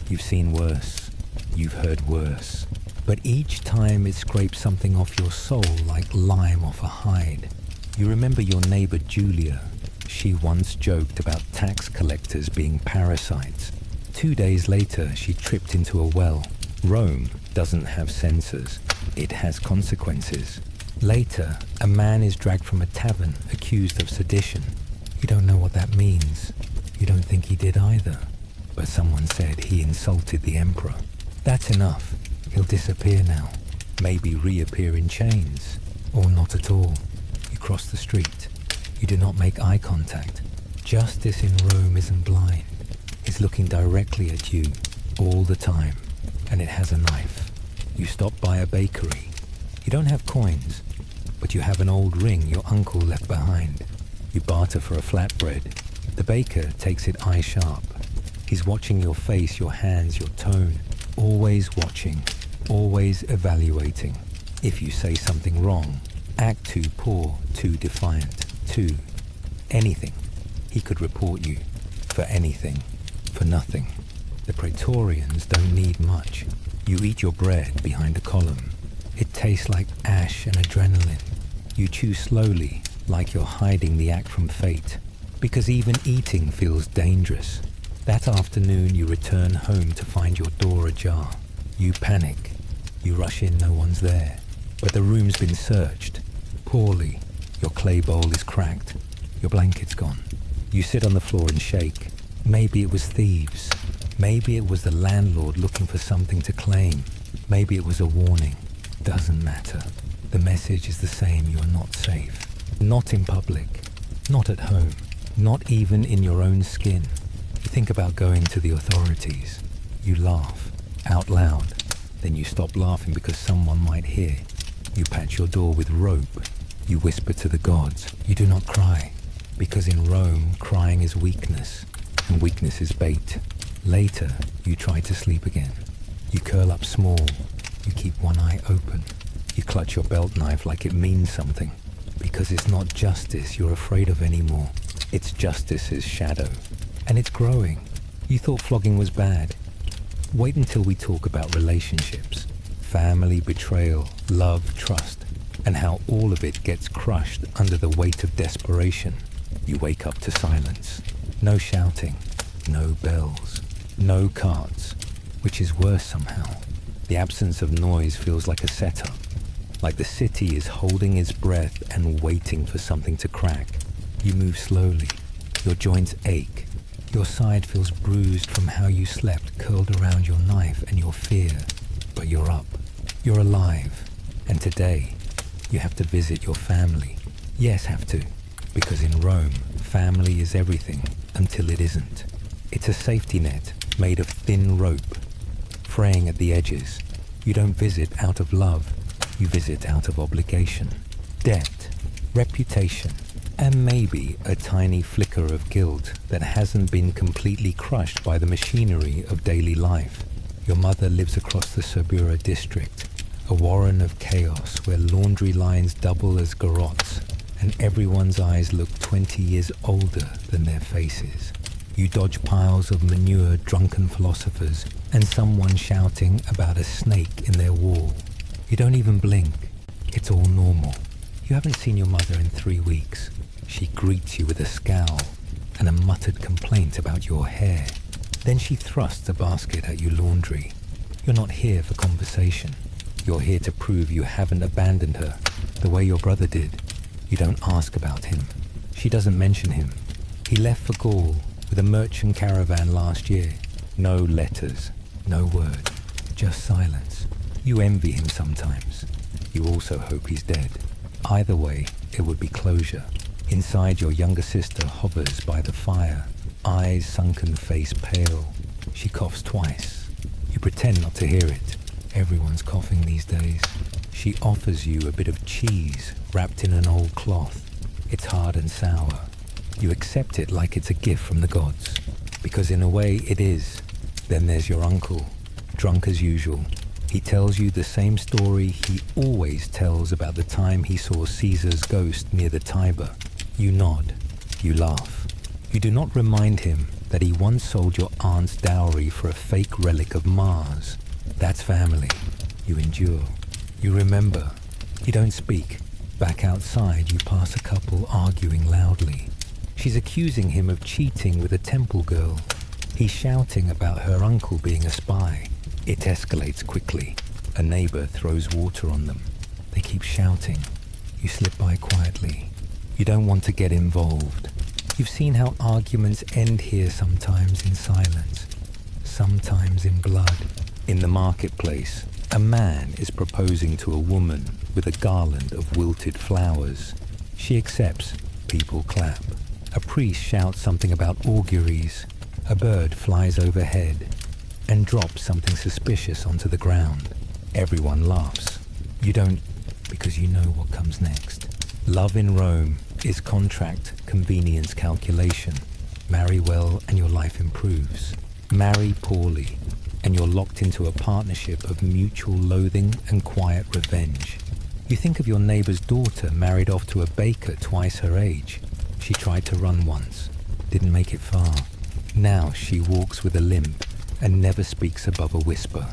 You've seen worse. You've heard worse. But each time it scrapes something off your soul like lime off a hide. You remember your neighbor Julia. She once joked about tax collectors being parasites. 2 days later, she tripped into a well. Rome doesn't have censors. It has consequences. Later, a man is dragged from a tavern accused of sedition. You don't know what that means. You don't think he did either. But someone said he insulted the emperor. That's enough. He'll disappear now. Maybe reappear in chains. Or not at all. You cross the street. You do not make eye contact. Justice in Rome isn't blind. It's looking directly at you all the time. And it has a knife. You stop by a bakery. You don't have coins, but you have an old ring your uncle left behind. You barter for a flatbread. The baker takes it eye sharp. He's watching your face, your hands, your tone. Always watching, always evaluating. If you say something wrong, act too poor, too defiant, too anything. He could report you for anything, for nothing. The Praetorians don't need much. You eat your bread behind a column. It tastes like ash and adrenaline. You chew slowly, like you're hiding the act from fate. Because even eating feels dangerous. That afternoon you return home to find your door ajar. You panic. You rush in, no one's there. But the room's been searched. Poorly. Your clay bowl is cracked. Your blanket's gone. You sit on the floor and shake. Maybe it was thieves. Maybe it was the landlord looking for something to claim. Maybe it was a warning. Doesn't matter. The message is the same. You are not safe. Not in public. Not at home. Not even in your own skin. You think about going to the authorities. You laugh. Out loud. Then you stop laughing because someone might hear. You patch your door with rope. You whisper to the gods. You do not cry. Because in Rome, crying is weakness. And weakness is bait. Later, you try to sleep again. You curl up small. You keep one eye open. You clutch your belt knife like it means something. Because it's not justice you're afraid of anymore. It's justice's shadow. And it's growing. You thought flogging was bad. Wait until we talk about relationships. Family, betrayal, love, trust. And how all of it gets crushed under the weight of desperation. You wake up to silence. No shouting. No bells. No carts. Which is worse somehow. The absence of noise feels like a setup. Like the city is holding its breath and waiting for something to crack. You move slowly. Your joints ache. Your side feels bruised from how you slept curled around your knife and your fear. But you're up. You're alive. And today, you have to visit your family. Yes, have to. Because in Rome, family is everything until it isn't. It's a safety net made of thin rope, fraying at the edges. You don't visit out of love. You visit out of obligation, debt, reputation, and maybe a tiny flicker of guilt that hasn't been completely crushed by the machinery of daily life. Your mother lives across the Suburra district, a warren of chaos where laundry lines double as garrotes, and everyone's eyes look 20 years older than their faces. You dodge piles of manure drunken philosophers and someone shouting about a snake in their wall. You don't even blink. It's all normal. You haven't seen your mother in 3 weeks. She greets you with a scowl and a muttered complaint about your hair. Then she thrusts a basket at your laundry. You're not here for conversation. You're here to prove you haven't abandoned her the way your brother did. You don't ask about him. She doesn't mention him. He left for Gaul with a merchant caravan last year. No letters, no word, just silence. You envy him sometimes. You also hope he's dead. Either way, it would be closure. Inside, your younger sister hovers by the fire, eyes sunken, face pale. She coughs twice. You pretend not to hear it. Everyone's coughing these days. She offers you a bit of cheese wrapped in an old cloth. It's hard and sour. You accept it like it's a gift from the gods, because in a way it is. Then there's your uncle, drunk as usual. He tells you the same story he always tells about the time he saw Caesar's ghost near the Tiber. You nod. You laugh. You do not remind him that he once sold your aunt's dowry for a fake relic of Mars. That's family. You endure. You remember. You don't speak. Back outside, you pass a couple arguing loudly. She's accusing him of cheating with a temple girl. He's shouting about her uncle being a spy. It escalates quickly. A neighbor throws water on them. They keep shouting. You slip by quietly. You don't want to get involved. You've seen how arguments end here, sometimes in silence, sometimes in blood. In the marketplace, a man is proposing to a woman with a garland of wilted flowers. She accepts. People clap. A priest shouts something about auguries. A bird flies overhead and drops something suspicious onto the ground. Everyone laughs. You don't, because you know what comes next. Love in Rome is contract convenience calculation. Marry well and your life improves. Marry poorly and you're locked into a partnership of mutual loathing and quiet revenge. You think of your neighbor's daughter married off to a baker twice her age. She tried to run once, didn't make it far. Now she walks with a limp and never speaks above a whisper.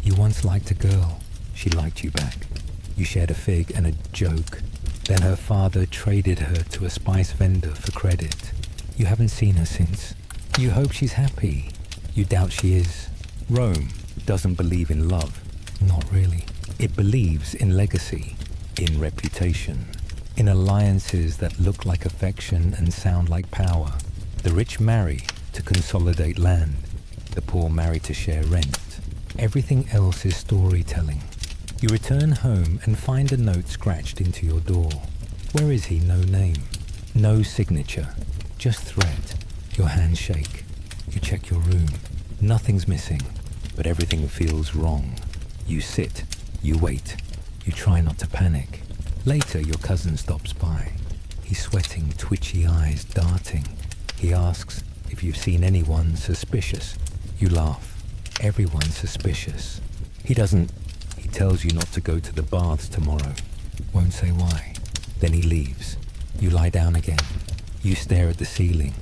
You once liked a girl. She liked you back. You shared a fig and a joke. Then her father traded her to a spice vendor for credit. You haven't seen her since. You hope she's happy. You doubt she is. Rome doesn't believe in love. Not really. It believes in legacy, in reputation, in alliances that look like affection and sound like power. The rich marry to consolidate land. The poor marry to share rent. Everything else is storytelling. You return home and find a note scratched into your door. Where is he? No name. No signature. Just thread. Your hands shake. You check your room. Nothing's missing, but everything feels wrong. You sit. You wait. You try not to panic. Later, your cousin stops by. He's sweating, twitchy eyes darting. He asks if you've seen anyone suspicious. You laugh. Everyone's suspicious. He doesn't. He tells you not to go to the baths tomorrow. Won't say why. Then he leaves. You lie down again. You stare at the ceiling.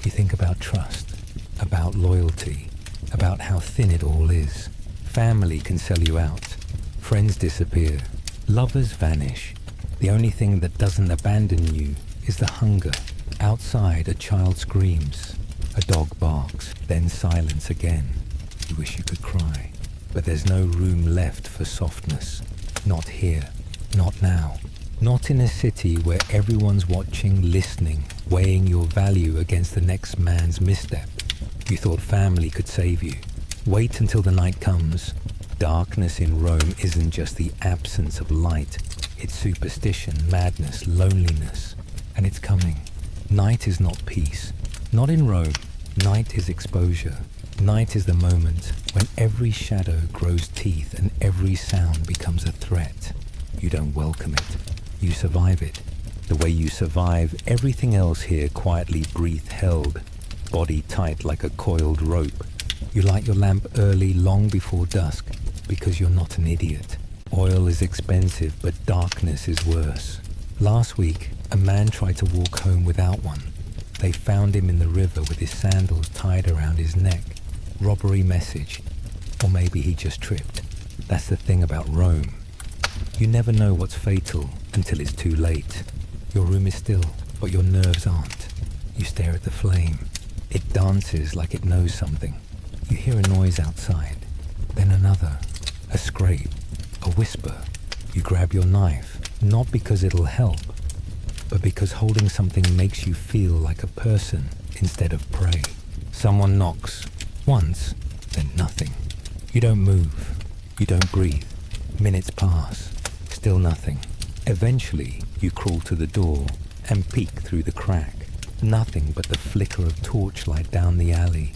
You think about trust, about loyalty, about how thin it all is. Family can sell you out. Friends disappear. Lovers vanish. The only thing that doesn't abandon you is the hunger. Outside, a child screams. A dog barks, then silence again. You wish you could cry. But there's no room left for softness. Not here. Not now. Not in a city where everyone's watching, listening, weighing your value against the next man's misstep. You thought family could save you. Wait until the night comes. Darkness in Rome isn't just the absence of light. It's superstition, madness, loneliness. And it's coming. Night is not peace. Not in Rome. Night is exposure. Night is the moment when every shadow grows teeth and every sound becomes a threat. You don't welcome it. You survive it. The way you survive everything else here quietly breath held, body tight like a coiled rope. You light your lamp early, long before dusk, because you're not an idiot. Oil is expensive, but darkness is worse. Last week, a man tried to walk home without one. They found him in the river with his sandals tied around his neck. Robbery message. Or maybe he just tripped. That's the thing about Rome. You never know what's fatal until it's too late. Your room is still, but your nerves aren't. You stare at the flame. It dances like it knows something. You hear a noise outside, then another, a scrape, a whisper. You grab your knife, not because it'll help, but because holding something makes you feel like a person instead of prey. Someone knocks, once, then nothing. You don't move, you don't breathe. Minutes pass. Still nothing. Eventually, you crawl to the door and peek through the crack. Nothing but the flicker of torchlight down the alley.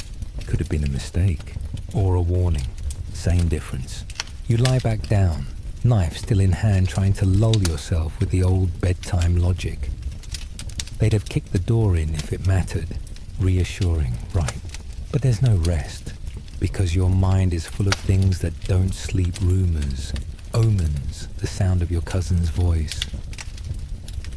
Could have been a mistake. Or a warning. Same difference. You lie back down, knife still in hand, trying to lull yourself with the old bedtime logic. They'd have kicked the door in if it mattered. Reassuring, right. But there's no rest. Because your mind is full of things that don't sleep. Rumors, omens, the sound of your cousin's voice.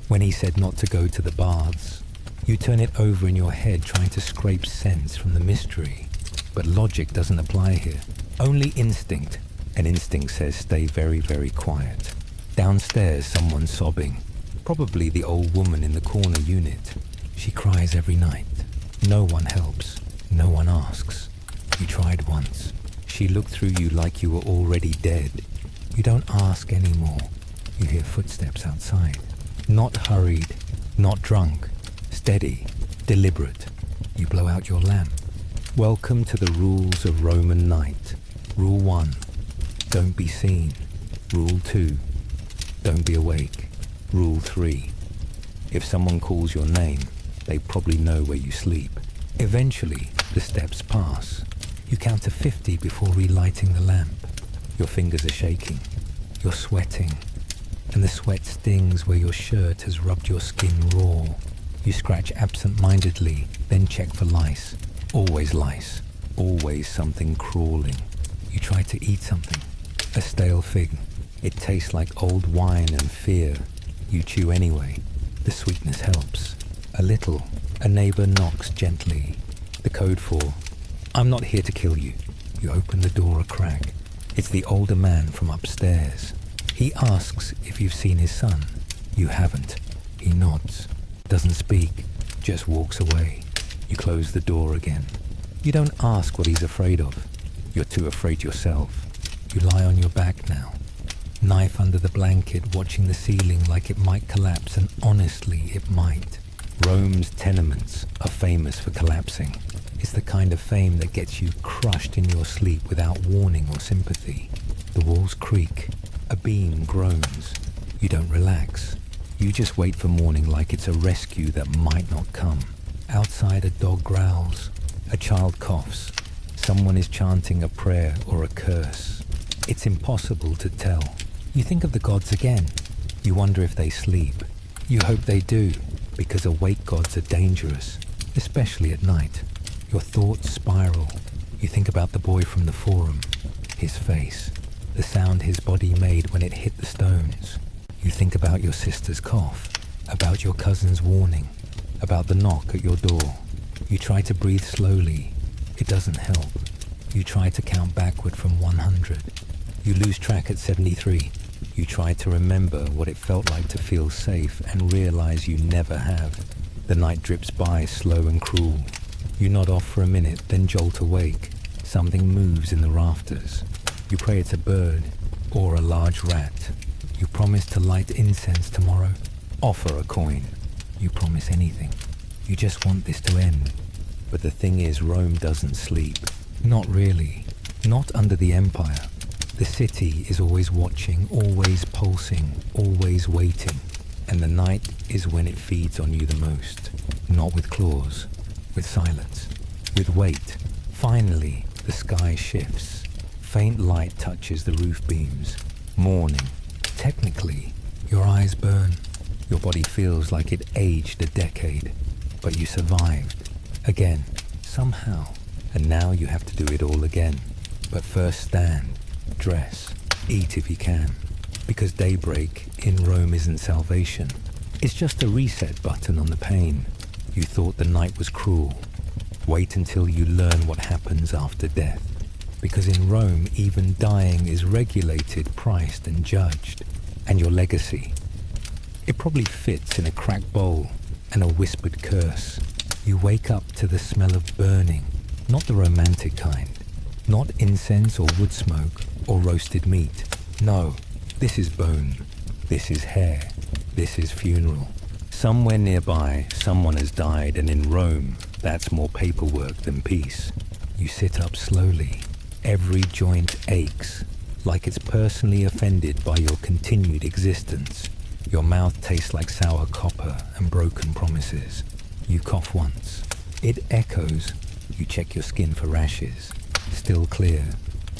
When he said not to go to the baths, you turn it over in your head trying to scrape sense from the mystery. But logic doesn't apply here. Only instinct. And instinct says stay very, very quiet. Downstairs, someone's sobbing. Probably the old woman in the corner unit. She cries every night. No one helps. No one asks. You tried once. She looked through you like you were already dead. You don't ask anymore. You hear footsteps outside. Not hurried, not drunk, steady, deliberate. You blow out your lamp. Welcome to the rules of Roman night. Rule 1, don't be seen. Rule 2, don't be awake. Rule 3, if someone calls your name, they probably know where you sleep. Eventually, the steps pass. You count to 50 before relighting the lamp. Your fingers are shaking. You're sweating. And the sweat stings where your shirt has rubbed your skin raw. You scratch absent-mindedly, then check for lice. Always lice. Always something crawling. You try to eat something. A stale fig. It tastes like old wine and fear. You chew anyway. The sweetness helps. A little. A neighbor knocks gently. The code for, I'm not here to kill you. You open the door a crack. It's the older man from upstairs. He asks if you've seen his son. You haven't. He nods. Doesn't speak. Just walks away. You close the door again. You don't ask what he's afraid of. You're too afraid yourself. You lie on your back now. Knife under the blanket, watching the ceiling like it might collapse, and honestly, it might. Rome's tenements are famous for collapsing. It's the kind of fame that gets you crushed in your sleep without warning or sympathy. The walls creak. A beam groans. You don't relax. You just wait for morning like it's a rescue that might not come. Outside, a dog growls. A child coughs. Someone is chanting a prayer or a curse. It's impossible to tell. You think of the gods again. You wonder if they sleep. You hope they do, because awake gods are dangerous, especially at night. Your thoughts spiral. You think about the boy from the forum, his face, the sound his body made when it hit the stones. You think about your sister's cough, about your cousin's warning, about the knock at your door. You try to breathe slowly. It doesn't help. You try to count backward from 100. You lose track at 73. You try to remember what it felt like to feel safe and realize you never have. The night drips by slow and cruel. You nod off for a minute, then jolt awake. Something moves in the rafters. You pray it's a bird or a large rat. You promise to light incense tomorrow. Offer a coin. You promise anything. You just want this to end. But the thing is, Rome doesn't sleep. Not really. Not under the empire. The city is always watching, always pulsing, always waiting. And the night is when it feeds on you the most. Not with claws, with silence, with weight. Finally, the sky shifts. Faint light touches the roof beams. Morning. Technically, your eyes burn. Your body feels like it aged a decade. But you survived. Again, somehow. And now you have to do it all again. But first stand, dress, eat if you can. Because daybreak in Rome isn't salvation. It's just a reset button on the pain. You thought the night was cruel. Wait until you learn what happens after death. Because in Rome, even dying is regulated, priced, and judged. And your legacy. It probably fits in a cracked bowl and a whispered curse. You wake up to the smell of burning, not the romantic kind. Not incense or wood smoke or roasted meat. No, this is bone. This is hair. This is funeral. Somewhere nearby, someone has died, and in Rome, that's more paperwork than peace. You sit up slowly. Every joint aches. like it's personally offended by your continued existence. Your mouth tastes like sour copper and broken promises. You cough once. It echoes. You check your skin for rashes. Still clear.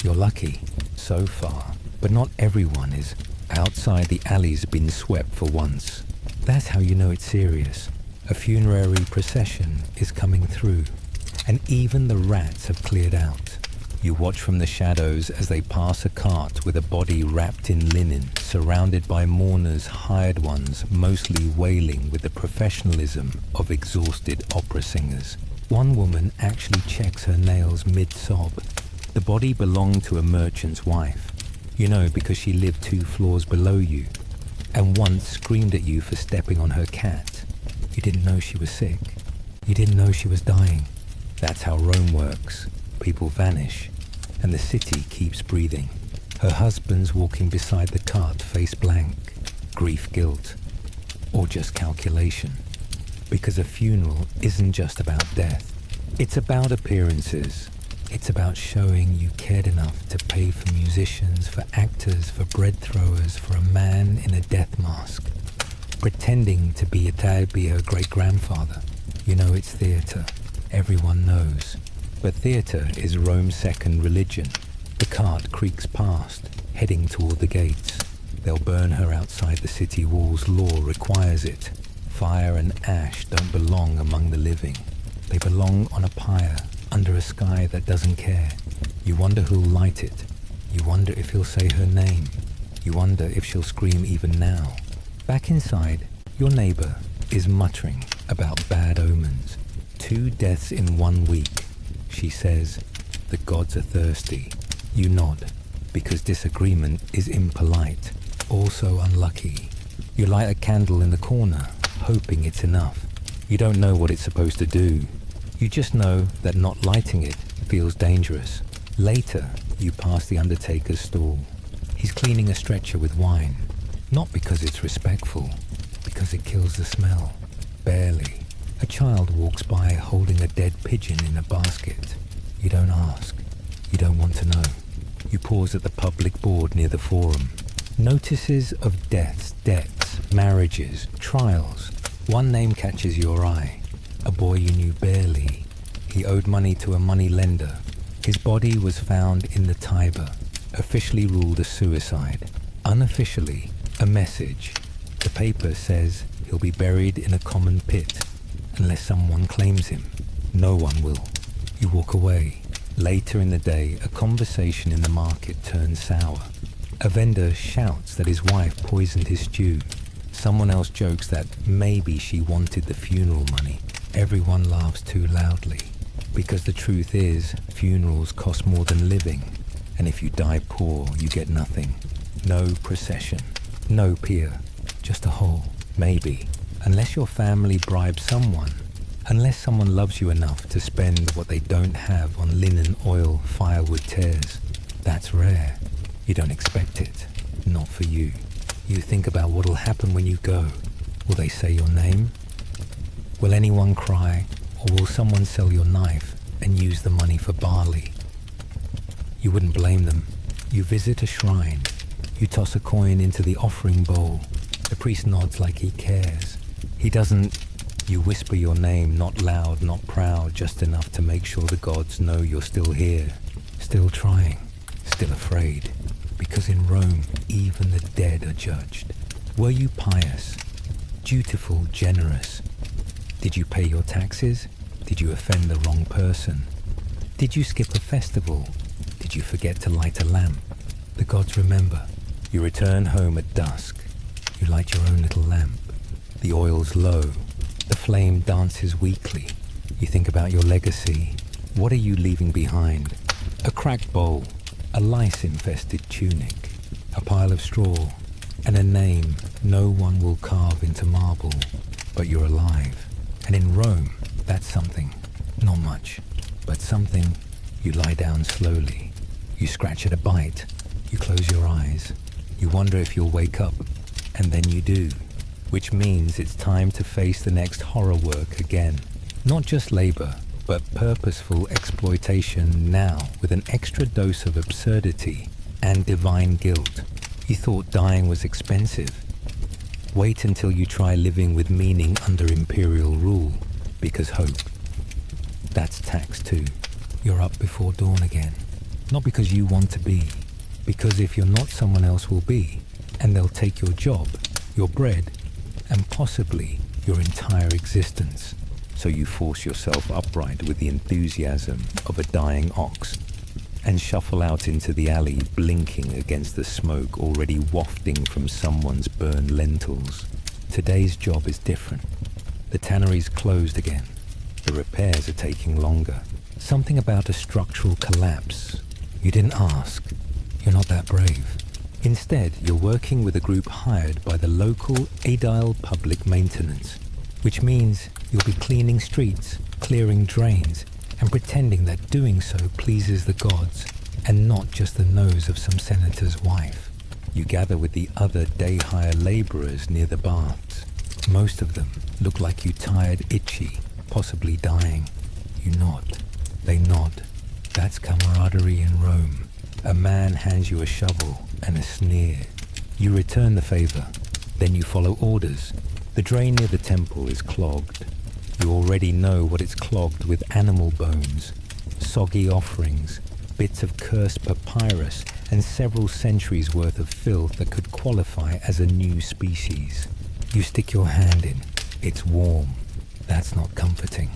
You're lucky, so far. But not everyone is. Outside, the alley's been swept for once. That's how you know it's serious. A funerary procession is coming through, and even the rats have cleared out. You watch from the shadows as they pass a cart with a body wrapped in linen, surrounded by mourners, hired ones, mostly wailing with the professionalism of exhausted opera singers. One woman actually checks her nails mid-sob. The body belonged to a merchant's wife. You know, because she lived 2 floors below you, and once screamed at you for stepping on her cat. You didn't know she was sick. You didn't know she was dying. That's how Rome works. People vanish, and the city keeps breathing. Her husband's walking beside the cart, face blank. Grief, guilt, or just calculation. Because a funeral isn't just about death. It's about appearances. It's about showing you cared enough to pay for musicians, for actors, for bread throwers, for a man in a death mask, pretending to be her great-grandfather. You know it's theatre. Everyone knows. But theatre is Rome's second religion. The cart creaks past, heading toward the gates. They'll burn her outside the city walls. Law requires it. Fire and ash don't belong among the living. They belong on a pyre, under a sky that doesn't care. You wonder who'll light it. You wonder if he'll say her name. You wonder if she'll scream even now. Back inside, your neighbor is muttering about bad omens. 2 deaths in 1 week. She says, the gods are thirsty. You nod, because disagreement is impolite, also unlucky. You light a candle in the corner, hoping it's enough. You don't know what it's supposed to do. You just know that not lighting it feels dangerous. Later, you pass the undertaker's stall. He's cleaning a stretcher with wine. Not because it's respectful, because it kills the smell. Barely. A child walks by holding a dead pigeon in a basket. You don't ask. You don't want to know. You pause at the public board near the forum. Notices of deaths, debts, marriages, trials. One name catches your eye. A boy you knew barely. He owed money to a money lender. His body was found in the Tiber, officially ruled a suicide. Unofficially, a message. The paper says he'll be buried in a common pit, unless someone claims him. No one will. You walk away. Later in the day, a conversation in the market turns sour. A vendor shouts that his wife poisoned his stew. Someone else jokes that maybe she wanted the funeral money. Everyone laughs too loudly, because the truth is, funerals cost more than living, and if you die poor, you get nothing. No procession, no pier, just a hole, maybe, unless your family bribes someone, unless someone loves you enough to spend what they don't have on linen, oil, firewood tears. That's rare. You don't expect it, not for you. You think about what'll happen when you go. Will they say your name? Will anyone cry, or will someone sell your knife and use the money for barley? You wouldn't blame them. You visit a shrine. You toss a coin into the offering bowl. The priest nods like he cares. He doesn't. You whisper your name, not loud, not proud, just enough to make sure the gods know you're still here, still trying, still afraid. Because in Rome, even the dead are judged. Were you pious, dutiful, generous? Did you pay your taxes? Did you offend the wrong person? Did you skip a festival? Did you forget to light a lamp? The gods remember. You return home at dusk. You light your own little lamp. The oil's low. The flame dances weakly. You think about your legacy. What are you leaving behind? A cracked bowl, a lice-infested tunic, a pile of straw, and a name no one will carve into marble, but you're alive. And in Rome, that's something. Not much, but something. You lie down slowly. You scratch at a bite. You close your eyes. You wonder if you'll wake up, and then you do. Which means it's time to face the next horror work again. Not just labor, but purposeful exploitation now with an extra dose of absurdity. and divine guilt. You thought dying was expensive. Wait until you try living with meaning under imperial rule, because hope, that's tax too. You're up before dawn again. Not because you want to be, because if you're not, someone else will be, and they'll take your job, your bread, and possibly your entire existence. So you force yourself upright with the enthusiasm of a dying ox and shuffle out into the alley, blinking against the smoke already wafting from someone's burned lentils. Today's job is different. The tannery's closed again. The repairs are taking longer. Something about a structural collapse. You didn't ask. You're not that brave. Instead, you're working with a group hired by the local Adile Public Maintenance, which means you'll be cleaning streets, clearing drains, and pretending that doing so pleases the gods and not just the nose of some senator's wife. You gather with the other day-hire laborers near the baths. Most of them look like you tired, itchy, possibly dying. You nod. They nod. That's camaraderie in Rome. A man hands you a shovel and a sneer. You return the favor. Then you follow orders. The drain near the temple is clogged. You already know what it's clogged with: animal bones, soggy offerings, bits of cursed papyrus, and several centuries worth of filth that could qualify as a new species. You stick your hand in. It's warm. That's not comforting.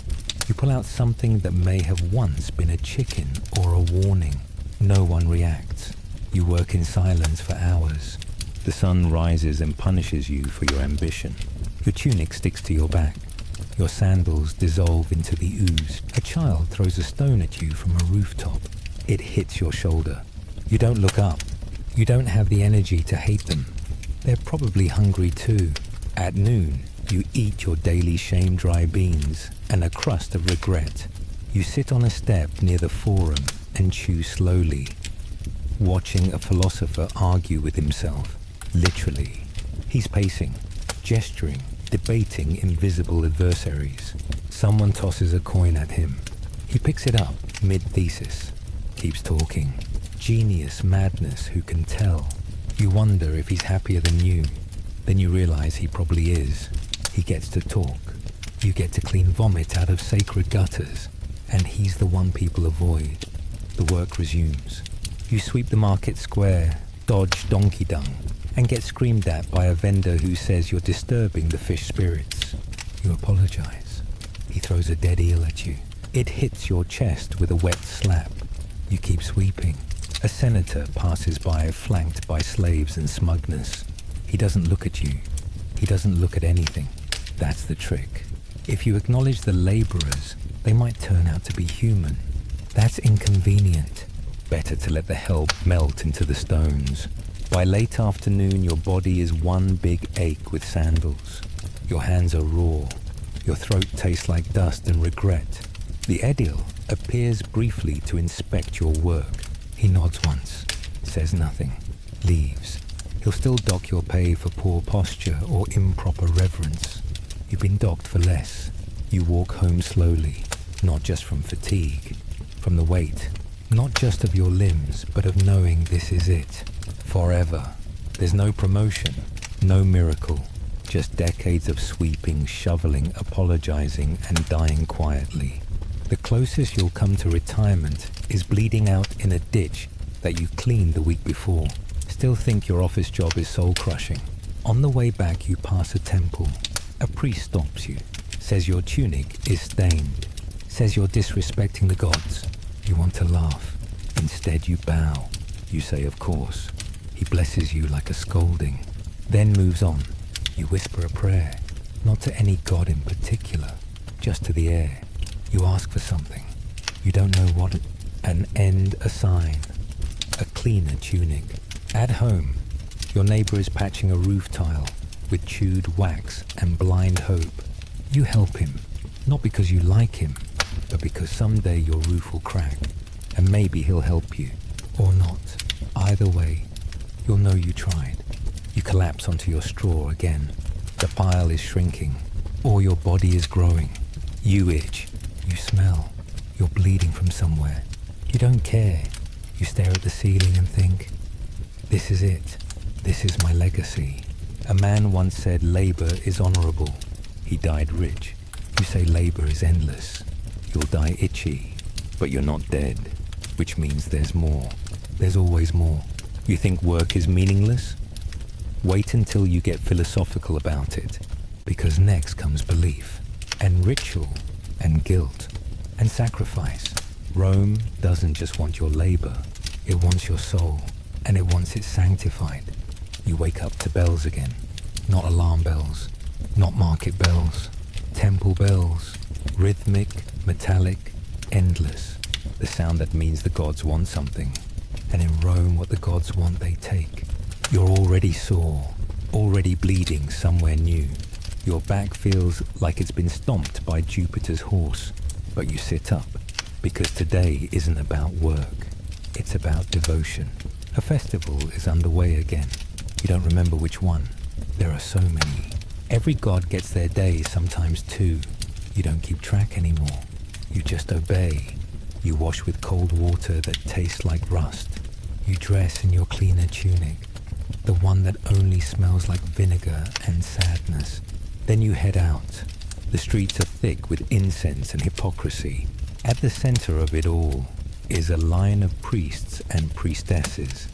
You pull out something that may have once been a chicken or a warning. No one reacts. You work in silence for hours. The sun rises and punishes you for your ambition. Your tunic sticks to your back. Your sandals dissolve into the ooze. A child throws a stone at you from a rooftop. It hits your shoulder. You don't look up. You don't have the energy to hate them. They're probably hungry too. At noon, you eat your daily shame dry beans and a crust of regret. You sit on a step near the forum and chew slowly, watching a philosopher argue with himself. Literally. He's pacing, gesturing, debating invisible adversaries. Someone tosses a coin at him. He picks it up mid-thesis, keeps talking. Genius, madness, who can tell? You wonder if he's happier than you. Then you realize he probably is. He gets to talk. You get to clean vomit out of sacred gutters, and he's the one people avoid. The work resumes. You sweep the market square, dodge donkey dung, and get screamed at by a vendor who says you're disturbing the fish spirits. You apologize. He throws a dead eel at you. It hits your chest with a wet slap. You keep sweeping. A senator passes by, flanked by slaves and smugness. He doesn't look at you. He doesn't look at anything. That's the trick. If you acknowledge the laborers, they might turn out to be human. That's inconvenient. Better to let the help melt into the stones. By late afternoon, your body is one big ache with sandals. Your hands are raw. Your throat tastes like dust and regret. The Edil appears briefly to inspect your work. He nods once, says nothing, leaves. He'll still dock your pay for poor posture or improper reverence. You've been docked for less. You walk home slowly, not just from fatigue, from the weight, not just of your limbs, but of knowing this is it. Forever. There's no promotion, no miracle, just decades of sweeping, shoveling, apologizing, and dying quietly. The closest you'll come to retirement is bleeding out in a ditch that you cleaned the week before. Still think your office job is soul-crushing. On the way back, you pass a temple. A priest stops you, says your tunic is stained, says you're disrespecting the gods. You want to laugh. Instead, you bow. You say, of course. He blesses you like a scolding, then moves on. You whisper a prayer, not to any god in particular, just to the air. You ask for something. You don't know what. An end, a sign, a cleaner tunic. At home, your neighbor is patching a roof tile with chewed wax and blind hope. You help him, not because you like him, but because someday your roof will crack, and maybe he'll help you, or not. Either way, you'll know you tried. You collapse onto your straw again. The pile is shrinking, or your body is growing. You itch. You smell. You're bleeding from somewhere. You don't care. You stare at the ceiling and think, This is it. This is my legacy. A man once said labor is honorable. He died rich. You say labor is endless. You'll die itchy, but you're not dead, which means there's more. There's always more. You think work is meaningless? Wait until you get philosophical about it, because next comes belief, and ritual, and guilt, and sacrifice. Rome doesn't just want your labor, it wants your soul, and it wants it sanctified. You wake up to bells again, not alarm bells, not market bells, temple bells, rhythmic, metallic, endless, the sound that means the gods want something. And in Rome, what the gods want, they take. You're already sore, already bleeding somewhere new. Your back feels like it's been stomped by Jupiter's horse, but you sit up, because today isn't about work. It's about devotion. A festival is underway again. You don't remember which one. There are so many. Every god gets their day, sometimes two. You don't keep track anymore. You just obey. You wash with cold water that tastes like rust. You dress in your cleaner tunic, the one that only smells like vinegar and sadness. Then you head out. The streets are thick with incense and hypocrisy. At the center of it all is a line of priests and priestesses,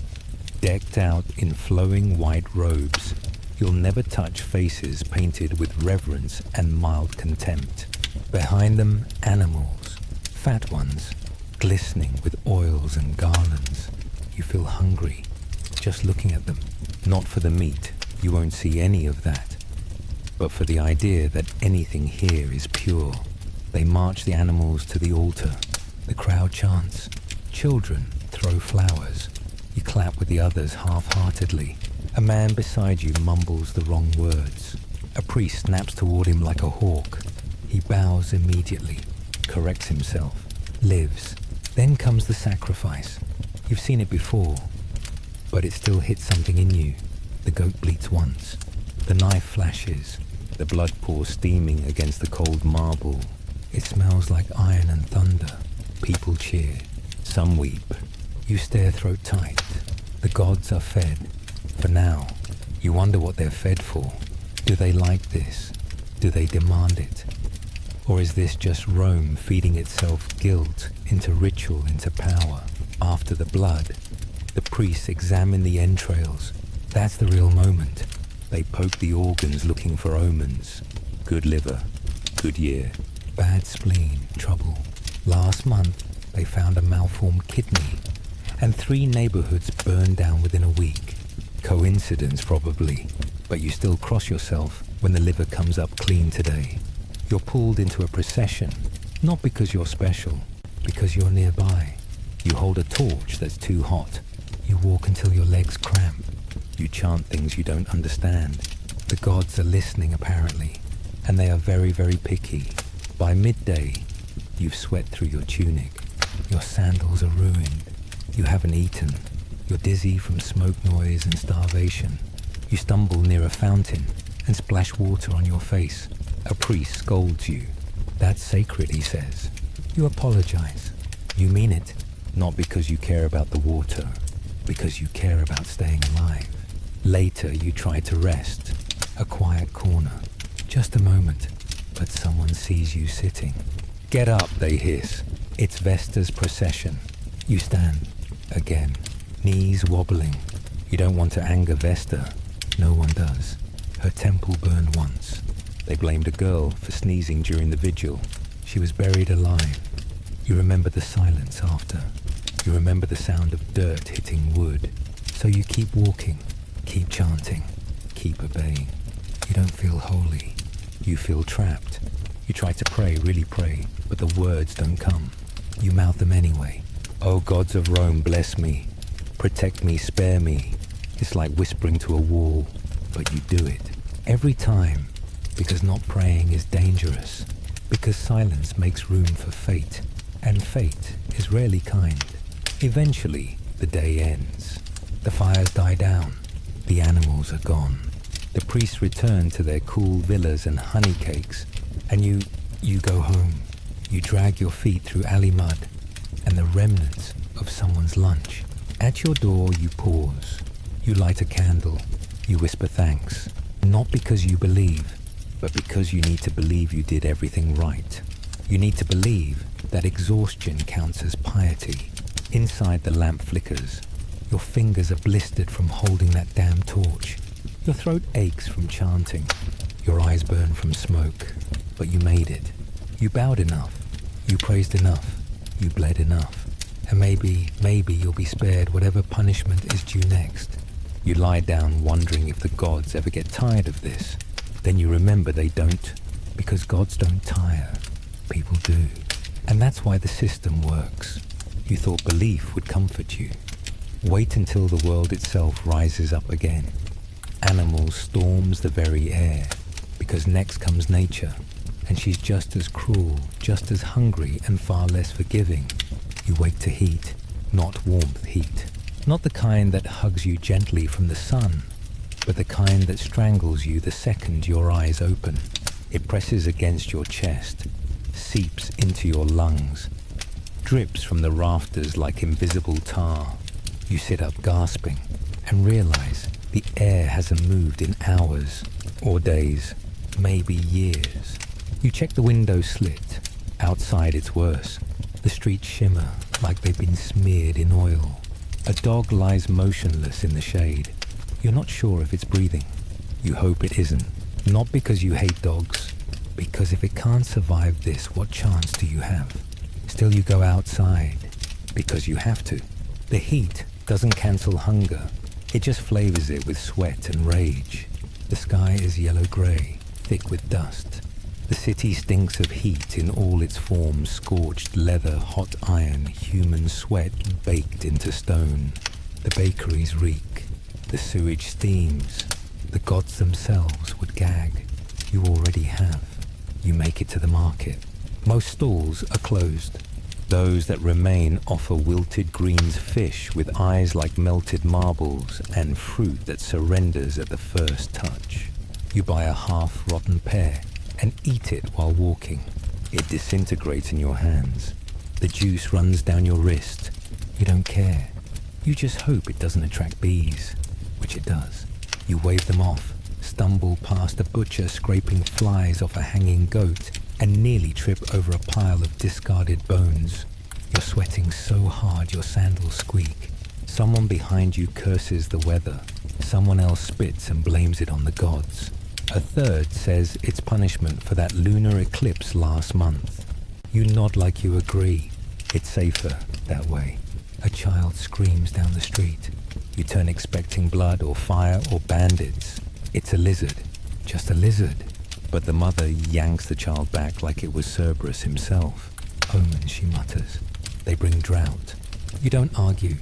decked out in flowing white robes. You'll never touch faces painted with reverence and mild contempt. Behind them, animals, fat ones, glistening with oils and garlands. You feel hungry, just looking at them. Not for the meat, you won't see any of that, but for the idea that anything here is pure. They march the animals to the altar. The crowd chants. Children throw flowers. You clap with the others half-heartedly. A man beside you mumbles the wrong words. A priest snaps toward him like a hawk. He bows immediately, corrects himself, lives. Then comes the sacrifice. You've seen it before, but it still hits something in you. The goat bleats once. The knife flashes. The blood pours steaming against the cold marble. It smells like iron and thunder. People cheer. Some weep. You stare throat tight. The gods are fed. For now. You wonder what they're fed for. Do they like this? Do they demand it? Or is this just Rome feeding itself guilt into ritual, into power? After the blood, the priests examine the entrails. That's the real moment. They poke the organs looking for omens. Good liver, good year. Bad spleen, trouble. Last month, they found a malformed kidney. And 3 neighborhoods burned down within a week. Coincidence, probably. But you still cross yourself when the liver comes up clean today. You're pulled into a procession, not because you're special, because you're nearby. You hold a torch that's too hot. You walk until your legs cramp. You chant things you don't understand. The gods are listening, apparently, and they are very, very picky. By midday, you've sweat through your tunic. Your sandals are ruined. You haven't eaten. You're dizzy from smoke noise and starvation. You stumble near a fountain and splash water on your face. A priest scolds you. That's sacred, he says. You apologize. You mean it, not because you care about the water, because you care about staying alive. Later, you try to rest. A quiet corner. Just a moment, but someone sees you sitting. Get up, they hiss. It's Vesta's procession. You stand. Again. Knees wobbling. You don't want to anger Vesta. No one does. Her temple burned once. They blamed a girl for sneezing during the vigil. She was buried alive. You remember the silence after. You remember the sound of dirt hitting wood. So you keep walking, keep chanting, keep obeying. You don't feel holy. You feel trapped. You try to pray, really pray, but the words don't come. You mouth them anyway. Oh, gods of Rome, bless me. Protect me, spare me. It's like whispering to a wall, but you do it. Every time, because not praying is dangerous. Because silence makes room for fate, and fate is rarely kind. Eventually, the day ends. The fires die down. The animals are gone. The priests return to their cool villas and honey cakes, and you go home. You drag your feet through alley mud and the remnants of someone's lunch. At your door, you pause. You light a candle. You whisper thanks. Not because you believe, but because you need to believe you did everything right. You need to believe that exhaustion counts as piety. Inside, the lamp flickers. Your fingers are blistered from holding that damn torch. Your throat aches from chanting. Your eyes burn from smoke. But you made it. You bowed enough. You praised enough. You bled enough. And maybe you'll be spared whatever punishment is due next. You lie down wondering if the gods ever get tired of this. Then you remember they don't, because gods don't tire. People do. And that's why the system works. You thought belief would comfort you. Wait until the world itself rises up again. Animal storms the very air, because next comes nature, and she's just as cruel, just as hungry, and far less forgiving. You wake to heat, not warmth heat. Not the kind that hugs you gently from the sun, but the kind that strangles you the second your eyes open. It presses against your chest, seeps into your lungs, drips from the rafters like invisible tar. You sit up gasping and realize the air hasn't moved in hours or days, maybe years. You check the window slit. Outside it's worse. The streets shimmer like they've been smeared in oil. A dog lies motionless in the shade. You're not sure if it's breathing. You hope it isn't. Not because you hate dogs, because if it can't survive this, what chance do you have? Still you go outside, because you have to. The heat doesn't cancel hunger. It just flavors it with sweat and rage. The sky is yellow-gray, thick with dust. The city stinks of heat in all its forms, scorched leather, hot iron, human sweat baked into stone. The bakeries reek. The sewage steams. The gods themselves would gag. You already have. You make it to the market. Most stalls are closed. Those that remain offer wilted greens fish with eyes like melted marbles and fruit that surrenders at the first touch. You buy a half-rotten pear and eat it while walking. It disintegrates in your hands. The juice runs down your wrist. You don't care. You just hope it doesn't attract bees, which it does. You wave them off, stumble past a butcher scraping flies off a hanging goat, and nearly trip over a pile of discarded bones. You're sweating so hard your sandals squeak. Someone behind you curses the weather. Someone else spits and blames it on the gods. A third says it's punishment for that lunar eclipse last month. You nod like you agree. It's safer that way. A child screams down the street. You turn expecting blood or fire or bandits. It's a lizard. Just a lizard. But the mother yanks the child back like it was Cerberus himself. Omen, she mutters. They bring drought. You don't argue.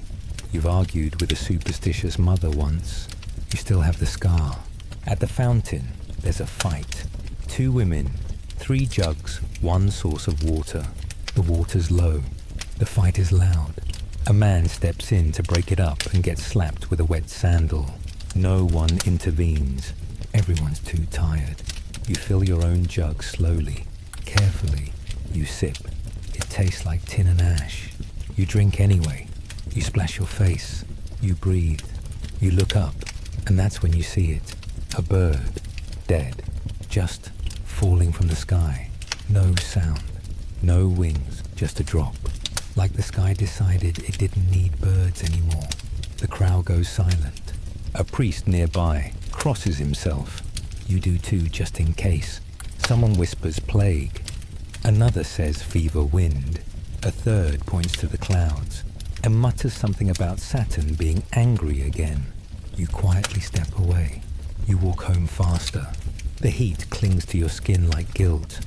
You've argued with a superstitious mother once. You still have the scar. At the fountain, there's a fight. 2 women, 3 jugs, 1 source of water. The water's low. The fight is loud. A man steps in to break it up and gets slapped with a wet sandal. No one intervenes. Everyone's too tired. You fill your own jug slowly, carefully. You sip. It tastes like tin and ash. You drink anyway. You splash your face. You breathe. You look up, and that's when you see it. A bird, dead, just falling from the sky. No sound, no wings, just a drop. Like the sky decided it didn't need birds anymore. The crowd goes silent. A priest nearby crosses himself. You do too, just in case. Someone whispers plague. Another says fever wind. A third points to the clouds and mutters something about Saturn being angry again. You quietly step away. You walk home faster. The heat clings to your skin like guilt.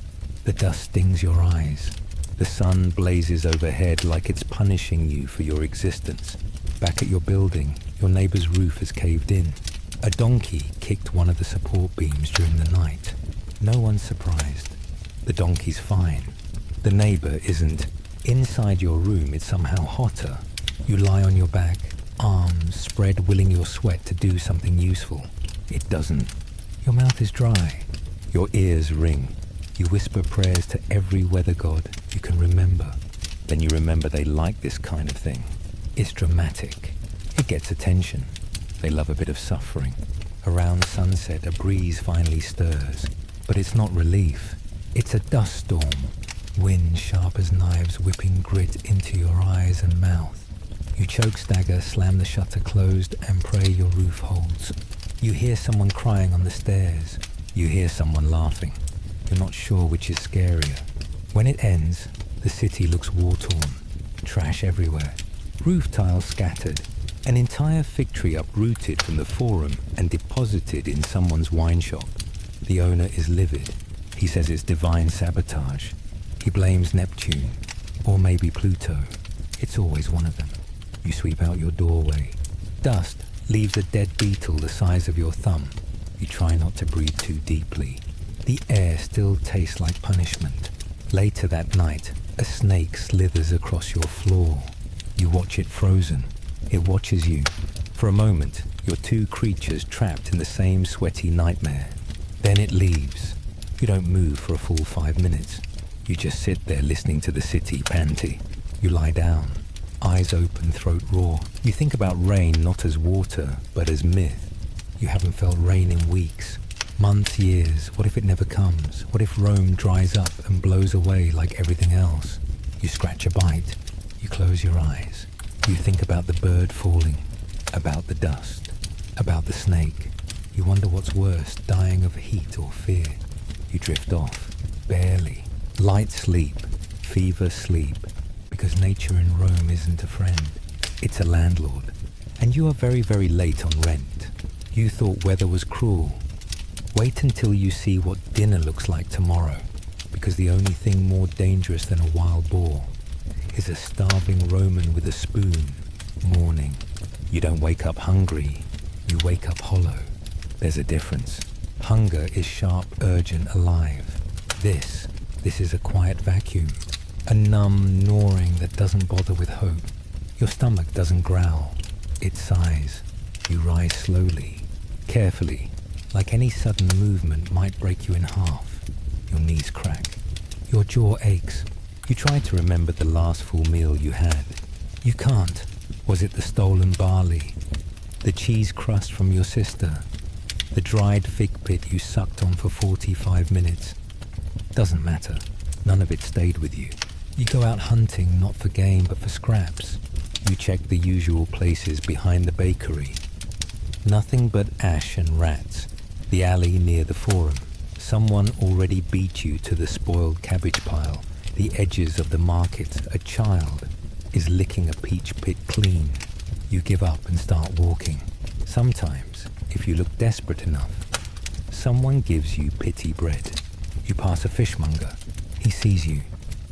The dust stings your eyes. The sun blazes overhead like it's punishing you for your existence. Back at your building, your neighbor's roof has caved in. A donkey kicked one of the support beams during the night. No one's surprised. The donkey's fine. The neighbor isn't. Inside your room, it's somehow hotter. You lie on your back, arms spread, willing your sweat to do something useful. It doesn't. Your mouth is dry. Your ears ring. You whisper prayers to every weather god you can remember. Then you remember they like this kind of thing. It's dramatic. It gets attention. They love a bit of suffering. Around sunset, a breeze finally stirs. But it's not relief. It's a dust storm. Wind sharp as knives whipping grit into your eyes and mouth. You choke stagger, slam the shutter closed, and pray your roof holds. You hear someone crying on the stairs. You hear someone laughing. You're not sure which is scarier. When it ends, the city looks war-torn. Trash everywhere. Roof tiles scattered. An entire fig tree uprooted from the forum and deposited in someone's wine shop. The owner is livid. He says it's divine sabotage. He blames Neptune, or maybe Pluto. It's always one of them. You sweep out your doorway. Dust leaves a dead beetle the size of your thumb. You try not to breathe too deeply. The air still tastes like punishment. Later that night, a snake slithers across your floor. You watch it frozen. It watches you. For a moment, you're two creatures trapped in the same sweaty nightmare. Then it leaves. You don't move for a full 5 minutes. You just sit there listening to the city panty. You lie down. Eyes open, throat raw. You think about rain not as water, but as myth. You haven't felt rain in weeks. Months, years. What if it never comes? What if Rome dries up and blows away like everything else? You scratch a bite. You close your eyes. You think about the bird falling, about the dust, about the snake. You wonder what's worse, dying of heat or fear. You drift off, barely. Light sleep, fever sleep. Because nature in Rome isn't a friend. It's a landlord. And you are very, very late on rent. You thought weather was cruel. Wait until you see what dinner looks like tomorrow. Because the only thing more dangerous than a wild boar is a starving Roman with a spoon. Morning. You don't wake up hungry. You wake up hollow. There's a difference. Hunger is sharp, urgent, alive. This is a quiet vacuum. A numb gnawing that doesn't bother with hope. Your stomach doesn't growl. It sighs. You rise slowly, carefully, like any sudden movement might break you in half. Your knees crack. Your jaw aches. You try to remember the last full meal you had. You can't. Was it the stolen barley? The cheese crust from your sister? The dried fig pit you sucked on for 45 minutes? Doesn't matter. None of it stayed with you. You go out hunting not for game but for scraps. You check the usual places behind the bakery. Nothing but ash and rats. The alley near the forum. Someone already beat you to the spoiled cabbage pile. The edges of the market. A child is licking a peach pit clean. You give up and start walking. Sometimes, if you look desperate enough, someone gives you pity bread. You pass a fishmonger. He sees you.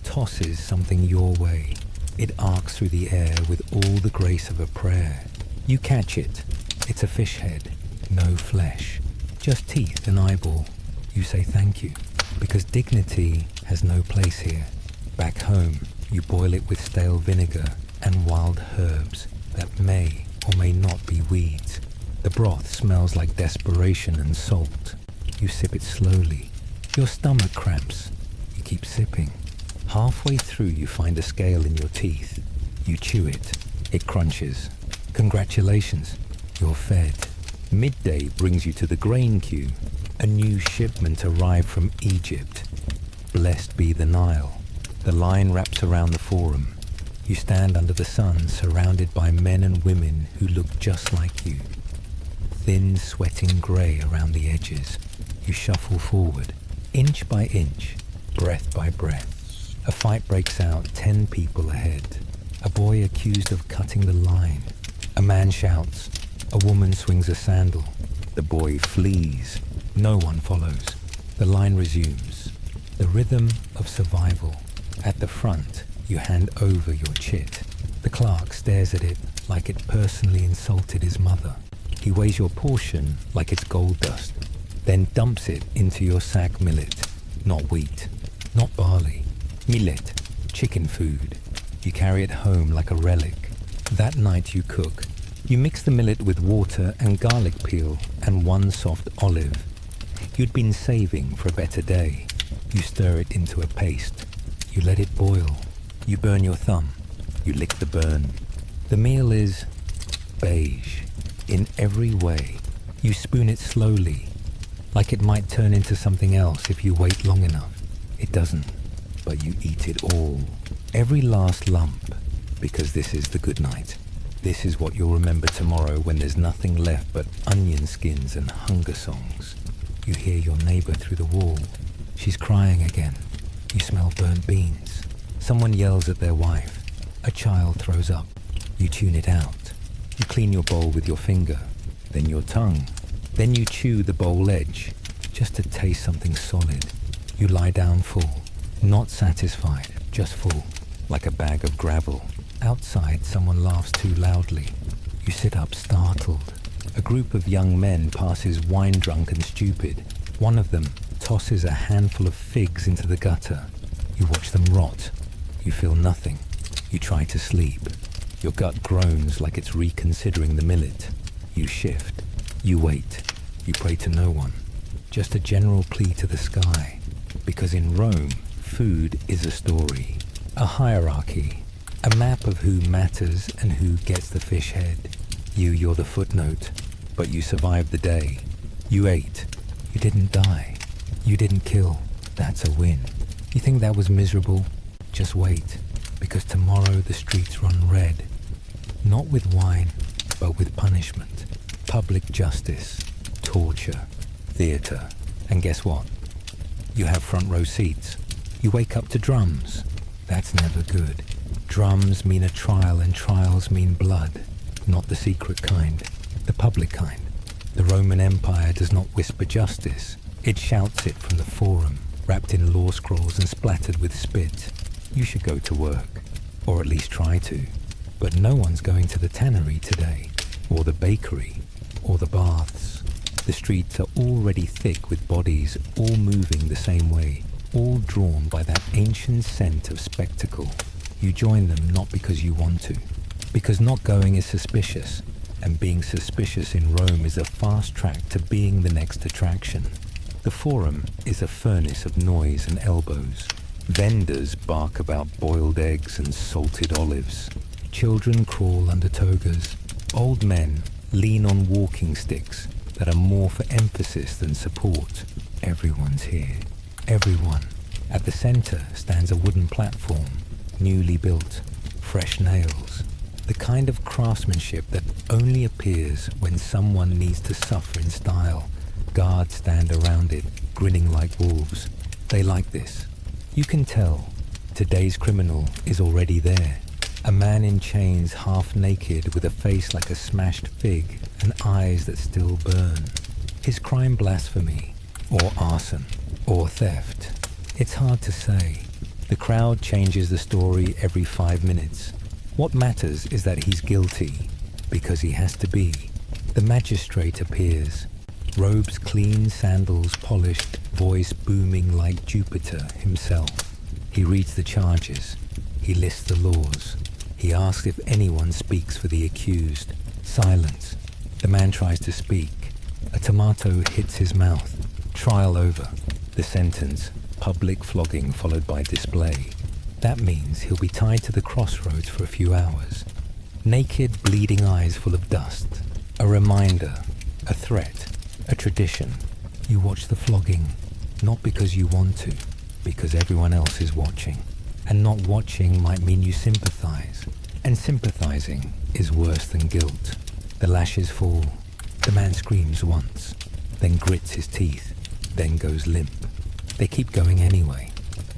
Tosses something your way. It arcs through the air with all the grace of a prayer. You catch it. It's a fish head. No flesh. Just teeth and eyeball. You say thank you. Because dignity has no place here. Back home, you boil it with stale vinegar and wild herbs that may or may not be weeds. The broth smells like desperation and salt. You sip it slowly. Your stomach cramps. You keep sipping. Halfway through you find a scale in your teeth. You chew it. It crunches. Congratulations, you're fed. Midday brings you to the grain queue. A new shipment arrived from Egypt. Blessed be the Nile. The line wraps around the forum. You stand under the sun, surrounded by men and women who look just like you. Thin, sweating grey around the edges. You shuffle forward, inch by inch, breath by breath. A fight breaks out, 10 people ahead. A boy accused of cutting the line. A man shouts. A woman swings a sandal. The boy flees. No one follows. The line resumes. The rhythm of survival. At the front, you hand over your chit. The clerk stares at it like it personally insulted his mother. He weighs your portion like it's gold dust, then dumps it into your sack millet. Not wheat, not barley. Millet, chicken food. You carry it home like a relic. That night you cook. You mix the millet with water and garlic peel and one soft olive. You'd been saving for a better day. You stir it into a paste. You let it boil. You burn your thumb. You lick the burn. The meal is beige. in every way. You spoon it slowly, like it might turn into something else if you wait long enough. It doesn't, but you eat it all. Every last lump, because this is the good night. This is what you'll remember tomorrow when there's nothing left but onion skins and hunger songs. You hear your neighbor through the wall. She's crying again. You smell burnt beans. Someone yells at their wife. A child throws up. You tune it out. You clean your bowl with your finger, then your tongue. Then you chew the bowl edge, just to taste something solid. You lie down full, not satisfied, just full, like a bag of gravel. Outside, someone laughs too loudly. You sit up startled. A group of young men passes wine-drunk and stupid. One of them tosses a handful of figs into the gutter. You watch them rot. You feel nothing. You try to sleep. Your gut groans like it's reconsidering the millet. You shift. You wait. You pray to no one. Just a general plea to the sky. Because in Rome, food is a story. A hierarchy. A map of who matters and who gets the fish head. You're the footnote, but you survived the day. You ate. You didn't die. You didn't kill. That's a win. You think that was miserable? Just wait, because tomorrow the streets run red. Not with wine, but with punishment. Public justice, torture, theater. And guess what? You have front row seats. You wake up to drums. That's never good. Drums mean a trial, and trials mean blood. Not the secret kind, the public kind. The Roman Empire does not whisper justice. It shouts it from the forum, wrapped in law scrolls and splattered with spit. You should go to work, or at least try to. But no one's going to the tannery today, or the bakery, or the baths. The streets are already thick with bodies, all moving the same way, all drawn by that ancient scent of spectacle. You join them not because you want to, because not going is suspicious, and being suspicious in Rome is a fast track to being the next attraction. The forum is a furnace of noise and elbows. Vendors bark about boiled eggs and salted olives. Children crawl under togas. Old men lean on walking sticks that are more for emphasis than support. Everyone's here. Everyone. At the center stands a wooden platform, newly built, fresh nails. The kind of craftsmanship that only appears when someone needs to suffer in style. Guards stand around it, grinning like wolves. They like this. You can tell. Today's criminal is already there. A man in chains, half naked, with a face like a smashed fig and eyes that still burn. His crime blasphemy, or arson, or theft. It's hard to say. The crowd changes the story every 5 minutes. What matters is that he's guilty, because he has to be. The magistrate appears. Robes clean, sandals polished, voice booming like Jupiter himself. He reads the charges. He lists the laws. He asks if anyone speaks for the accused. Silence. The man tries to speak. A tomato hits his mouth. Trial over. The sentence. Public flogging followed by display. That means he'll be tied to the crossroads for a few hours. Naked, bleeding eyes full of dust. A reminder. A threat. A tradition. You watch the flogging, not because you want to, because everyone else is watching. And not watching might mean you sympathize. And sympathizing is worse than guilt. The lashes fall. The man screams once, then grits his teeth, then goes limp. They keep going anyway.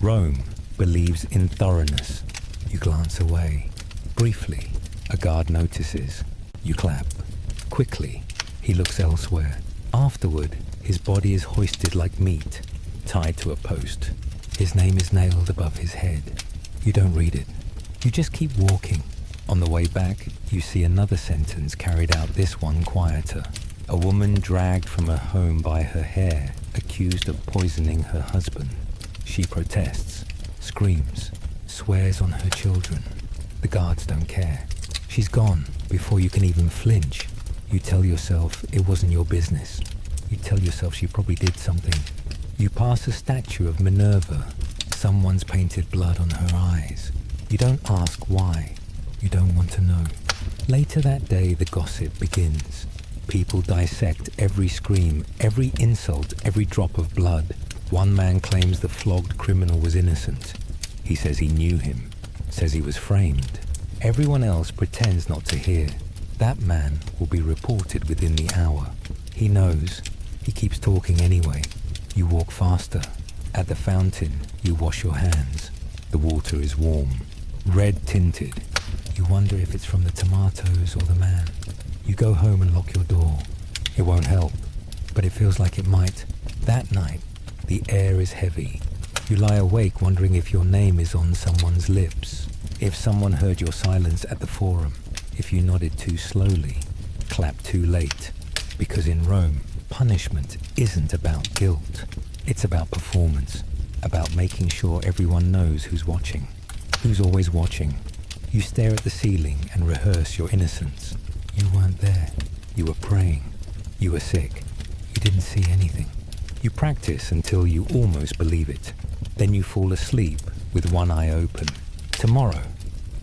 Rome believes in thoroughness. You glance away. Briefly, a guard notices. You clap. Quickly, he looks elsewhere. Afterward, his body is hoisted like meat, tied to a post. His name is nailed above his head. You don't read it. You just keep walking. On the way back, you see another sentence carried out, this one quieter. A woman dragged from her home by her hair, accused of poisoning her husband. She protests, screams, swears on her children. The guards don't care. She's gone before you can even flinch. You tell yourself it wasn't your business. You tell yourself she probably did something. You pass a statue of Minerva. Someone's painted blood on her eyes. You don't ask why. You don't want to know. Later that day, the gossip begins. People dissect every scream, every insult, every drop of blood. One man claims the flogged criminal was innocent. He says he knew him, says he was framed. Everyone else pretends not to hear. That man will be reported within the hour. He knows. He keeps talking anyway. You walk faster. At the fountain, you wash your hands. The water is warm, red tinted. You wonder if it's from the tomatoes or the man. You go home and lock your door. It won't help, but it feels like it might. That night, the air is heavy. You lie awake wondering if your name is on someone's lips. If someone heard your silence at the forum. If you nodded too slowly, clapped too late. Because in Rome, punishment isn't about guilt. It's about performance. About making sure everyone knows who's watching. Who's always watching. You stare at the ceiling and rehearse your innocence. You weren't there. You were praying. You were sick. You didn't see anything. You practice until you almost believe it. Then you fall asleep with one eye open. Tomorrow,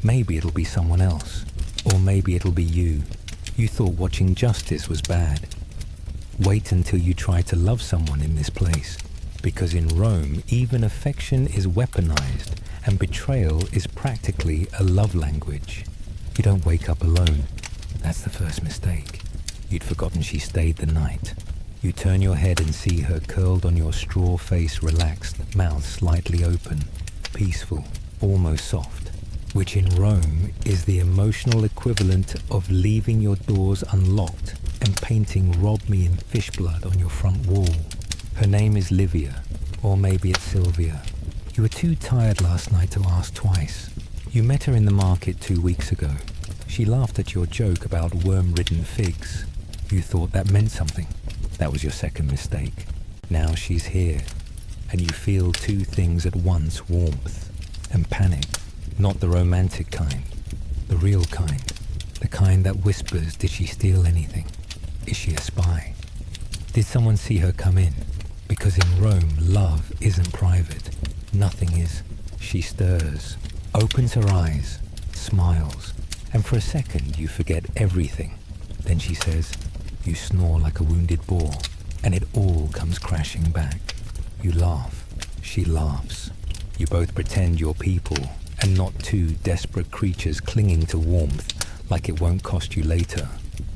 maybe it'll be someone else. Or maybe it'll be you. You thought watching justice was bad. Wait until you try to love someone in this place. Because in Rome, even affection is weaponized and betrayal is practically a love language. You don't wake up alone. That's the first mistake. You'd forgotten she stayed the night. You turn your head and see her curled on your straw face, relaxed, mouth slightly open, peaceful, almost soft, which in Rome is the emotional equivalent of leaving your doors unlocked and painting "Rob me" in fish blood on your front wall. Her name is Livia, or maybe it's Sylvia. You were too tired last night to ask twice. You met her in the market 2 weeks ago. She laughed at your joke about worm-ridden figs. You thought that meant something. That was your second mistake. Now she's here, and you feel two things at once: warmth and panic. Not the romantic kind, the real kind. The kind that whispers, did she steal anything? Is she a spy? Did someone see her come in? Because in Rome, love isn't private. Nothing is. She stirs, opens her eyes, smiles, and for a second you forget everything. Then she says, you snore like a wounded boar, and it all comes crashing back. You laugh. She laughs. You both pretend you're people, and not two desperate creatures clinging to warmth like it won't cost you later.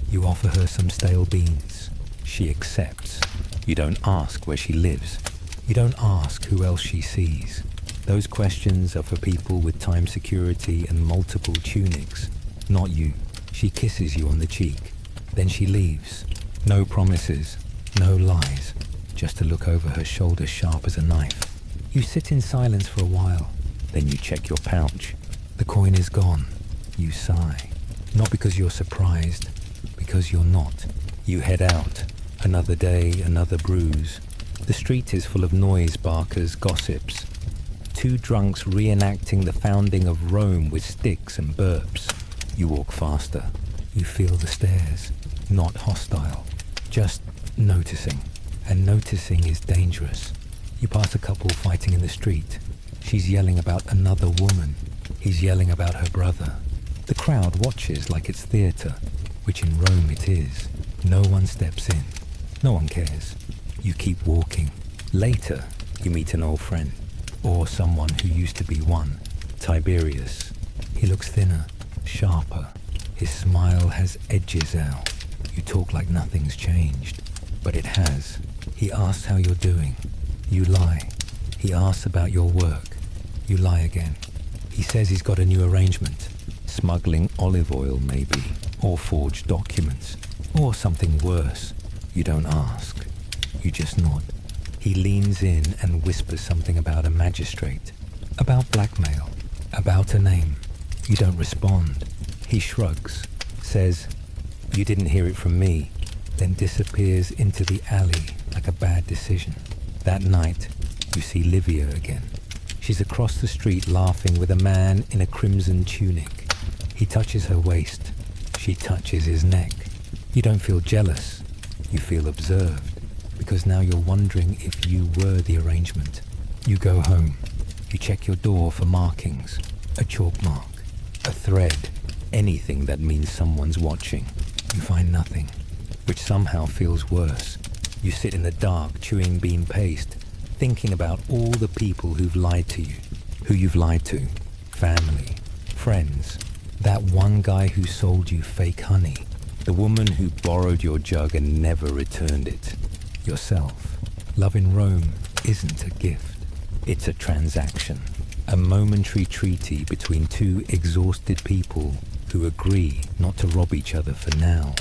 You offer her some stale beans. She accepts. You don't ask where she lives. You don't ask who else she sees. Those questions are for people with time security and multiple tunics. Not you. She kisses you on the cheek. Then she leaves. No promises, no lies. Just to look over her shoulder sharp as a knife. You sit in silence for a while. Then you check your pouch. The coin is gone. You sigh. Not because you're surprised, because you're not. You head out. Another day, another bruise. The street is full of noise, barkers, gossips. Two drunks reenacting the founding of Rome with sticks and burps. You walk faster. You feel the stares. Not hostile. Just noticing. And noticing is dangerous. You pass a couple fighting in the street. She's yelling about another woman. He's yelling about her brother. The crowd watches like it's theatre, which in Rome it is. No one steps in. No one cares. You keep walking. Later, you meet an old friend. Or someone who used to be one. Tiberius. He looks thinner, sharper. His smile has edges out. You talk like nothing's changed. But it has. He asks how you're doing. You lie. He asks about your work. You lie again. He says he's got a new arrangement. Smuggling olive oil, maybe. Or forged documents. Or something worse. You don't ask. You just nod. He leans in and whispers something about a magistrate. About blackmail. About a name. You don't respond. He shrugs. Says, you didn't hear it from me. Then disappears into the alley like a bad decision. That night, you see Livia again. She's across the street laughing with a man in a crimson tunic. He touches her waist. She touches his neck. You don't feel jealous. You feel observed. Because now you're wondering if you were the arrangement. You go home. You check your door for markings. A chalk mark. A thread. Anything that means someone's watching. You find nothing. which somehow feels worse. You sit in the dark chewing bean paste, thinking about all the people who've lied to you, who you've lied to, family, friends, that one guy who sold you fake honey, the woman who borrowed your jug and never returned it, yourself. Love in Rome isn't a gift, it's a transaction, a momentary treaty between two exhausted people who agree not to rob each other for now.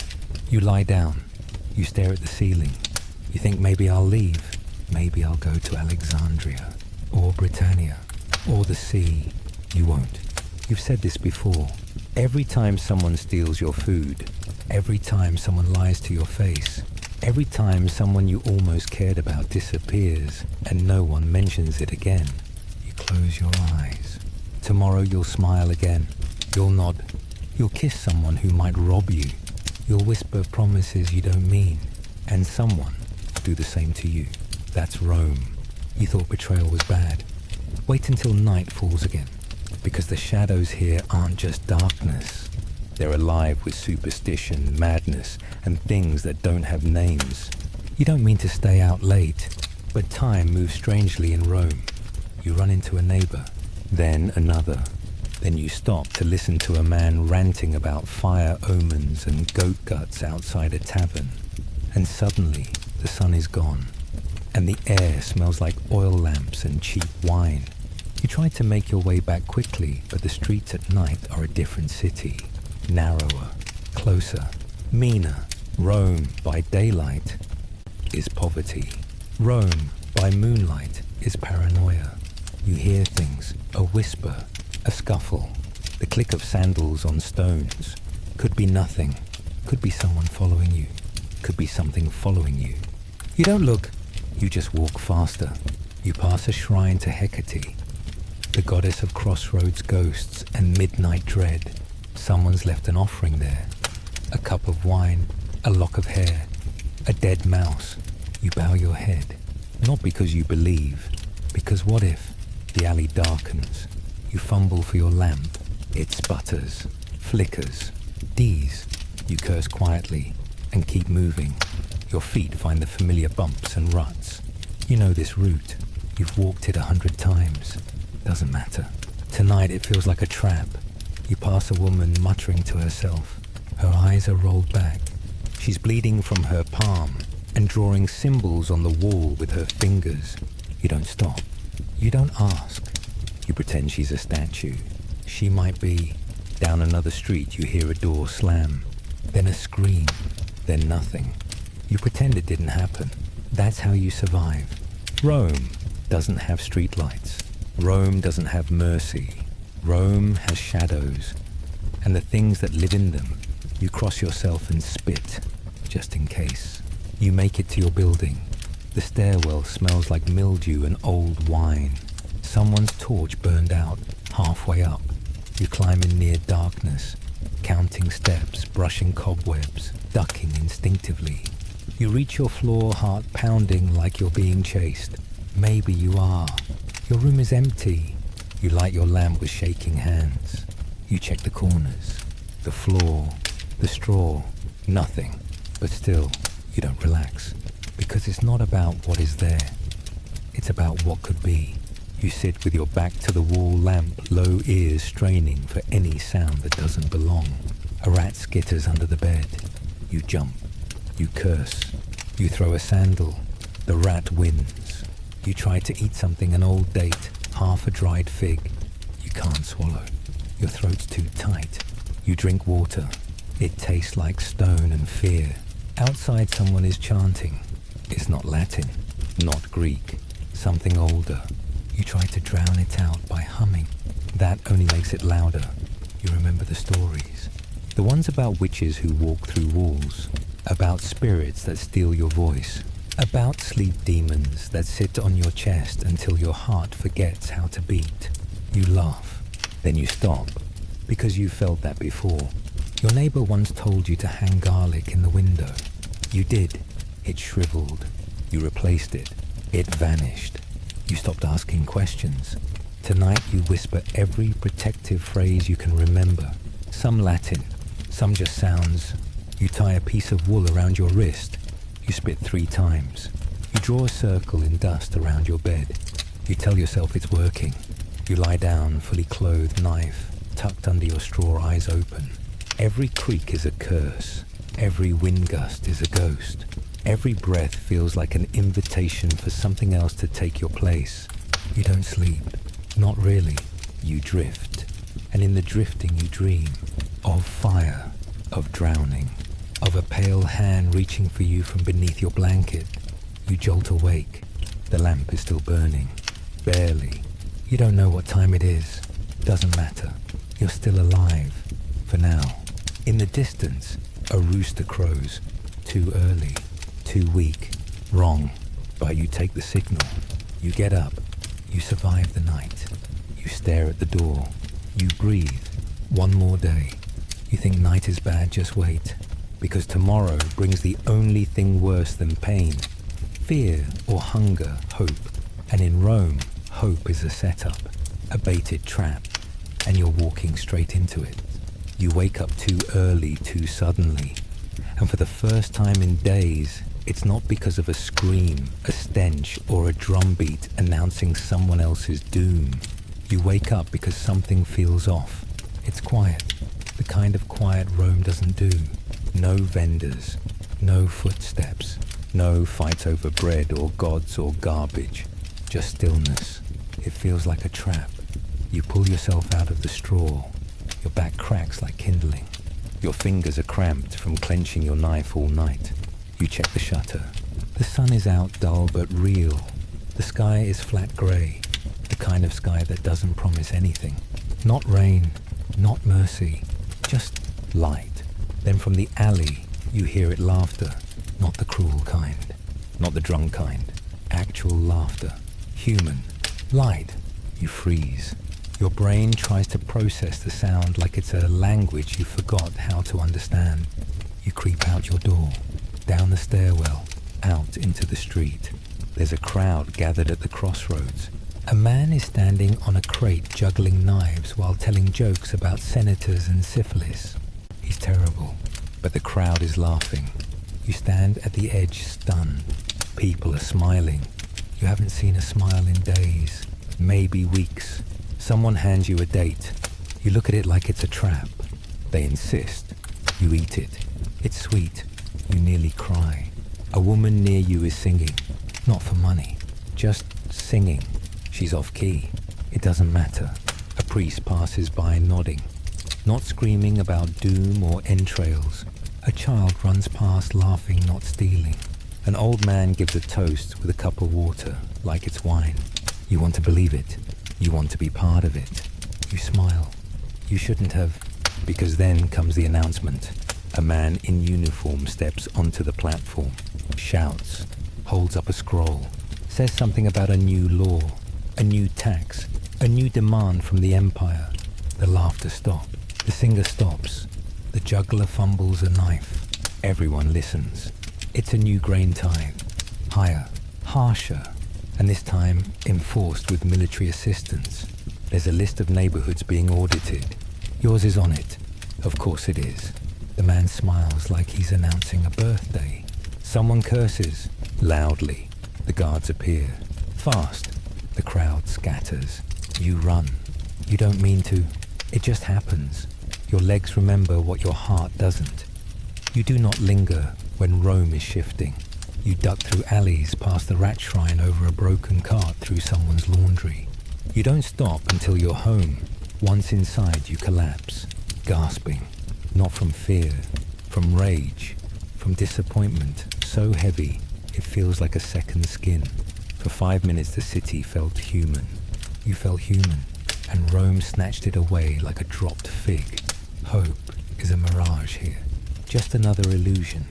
You lie down, you stare at the ceiling, you think maybe I'll leave, maybe I'll go to Alexandria, or Britannia, or the sea. You won't. You've said this before. Every time someone steals your food, every time someone lies to your face, every time someone you almost cared about disappears and no one mentions it again, you close your eyes. Tomorrow you'll smile again. You'll nod. You'll kiss someone who might rob you. You'll whisper promises you don't mean. And someone will do the same to you. That's Rome. You thought betrayal was bad. Wait until night falls again, because the shadows here aren't just darkness. They're alive with superstition, madness, and things that don't have names. You don't mean to stay out late, but time moves strangely in Rome. You run into a neighbor, then another. Then you stop to listen to a man ranting about fire omens and goat guts outside a tavern. And suddenly, the sun is gone, and the air smells like oil lamps and cheap wine. You try to make your way back quickly, but the streets at night are a different city. Narrower, closer, meaner. Rome by daylight is poverty. Rome by moonlight is paranoia. You hear things, a whisper, a scuffle, the click of sandals on stones. Could be nothing, could be someone following you, could be something following you. You don't look, you just walk faster. You pass a shrine to Hecate, the goddess of crossroads ghosts and midnight dread. Someone's left an offering there. A cup of wine, a lock of hair, a dead mouse. You bow your head, not because you believe, because what if the alley darkens? You fumble for your lamp. It sputters, flickers, D's. You curse quietly and keep moving. Your feet find the familiar bumps and ruts. You know this route. You've walked it 100 times. Doesn't matter. Tonight it feels like a trap. You pass a woman muttering to herself. Her eyes are rolled back. She's bleeding from her palm and drawing symbols on the wall with her fingers. You don't stop. You don't ask. You pretend she's a statue. She might be. Down another street you hear a door slam. Then a scream. Then nothing. You pretend it didn't happen. That's how you survive. Rome doesn't have streetlights. Rome doesn't have mercy. Rome has shadows, and the things that live in them. You cross yourself and spit, just in case. You make it to your building. The stairwell smells like mildew and old wine. Someone's torch burned out, halfway up. You climb in near darkness, counting steps, brushing cobwebs, ducking instinctively. You reach your floor, heart pounding like you're being chased. Maybe you are. Your room is empty. You light your lamp with shaking hands. You check the corners, the floor, the straw, nothing. But still, you don't relax, because it's not about what is there. It's about what could be. You sit with your back to the wall lamp, low ears straining for any sound that doesn't belong. A rat skitters under the bed. You jump. You curse. You throw a sandal. The rat wins. You try to eat something, an old date, half a dried fig. You can't swallow. Your throat's too tight. You drink water. It tastes like stone and fear. Outside someone is chanting. It's not Latin, not Greek, something older. You try to drown it out by humming. That only makes it louder. You remember the stories. The ones about witches who walk through walls. About spirits that steal your voice. About sleep demons that sit on your chest until your heart forgets how to beat. You laugh. Then you stop. Because you felt that before. Your neighbor once told you to hang garlic in the window. You did. It shriveled. You replaced it. It vanished. You stopped asking questions. Tonight you whisper every protective phrase you can remember. Some Latin, some just sounds You tie a piece of wool around your wrist. You spit 3 times. You draw a circle in dust around your bed. You tell yourself it's working. You lie down, fully clothed, knife tucked under your straw, eyes open. Every creak is a curse. Every wind gust is a ghost. Every breath feels like an invitation for something else to take your place. You don't sleep. Not really. You drift. And in the drifting you dream of fire, of drowning, of a pale hand reaching for you from beneath your blanket. You jolt awake. The lamp is still burning. Barely. You don't know what time it is. Doesn't matter. You're still alive. For now. In the distance, a rooster crows. Too early. Too weak. Wrong. But you take the signal. You get up. You survive the night. You stare at the door. You breathe. One more day. You think night is bad, just wait. Because tomorrow brings the only thing worse than pain. Fear or hunger, hope. And in Rome, hope is a setup. A baited trap. And you're walking straight into it. You wake up too early, too suddenly. And for the first time in days, it's not because of a scream, a stench, or a drumbeat announcing someone else's doom. You wake up because something feels off. It's quiet. The kind of quiet Rome doesn't do. No vendors. No footsteps. No fights over bread or gods or garbage. Just stillness. It feels like a trap. You pull yourself out of the straw. Your back cracks like kindling. Your fingers are cramped from clenching your knife all night. You check the shutter. The sun is out, dull but real. The sky is flat grey. The kind of sky that doesn't promise anything. Not rain, not mercy, just light. Then from the alley, you hear it laughter. Not the cruel kind. Not the drunk kind. Actual laughter. Human. Light. You freeze. Your brain tries to process the sound like it's a language you forgot how to understand. You creep out your door, down the stairwell, out into the street. There's a crowd gathered at the crossroads. A man is standing on a crate juggling knives while telling jokes about senators and syphilis. He's terrible, but the crowd is laughing. You stand at the edge stunned. People are smiling. You haven't seen a smile in days, maybe weeks. Someone hands you a date. You look at it like it's a trap. They insist. You eat it. It's sweet. You nearly cry. A woman near you is singing. Not for money. Just singing. She's off key. It doesn't matter. A priest passes by nodding. Not screaming about doom or entrails. A child runs past laughing, not stealing. An old man gives a toast with a cup of water, like it's wine. You want to believe it. You want to be part of it. You smile. You shouldn't have, because then comes the announcement. A man in uniform steps onto the platform, shouts, holds up a scroll, says something about a new law, a new tax, a new demand from the empire. The laughter stops. The singer stops. The juggler fumbles a knife. Everyone listens. It's a new grain tithe. Higher, harsher, and this time enforced with military assistance. There's a list of neighborhoods being audited. Yours is on it. Of course it is. The man smiles like he's announcing a birthday. Someone curses, loudly. The guards appear. Fast. The crowd scatters. You run. You don't mean to. It just happens. Your legs remember what your heart doesn't. You do not linger when Rome is shifting. You duck through alleys past the rat shrine over a broken cart through someone's laundry. You don't stop until you're home. Once inside you collapse, gasping. Not from fear, from rage, from disappointment so heavy it feels like a second skin. For 5 minutes the city felt human. You felt human, and Rome snatched it away like a dropped fig. Hope is a mirage here, just another illusion.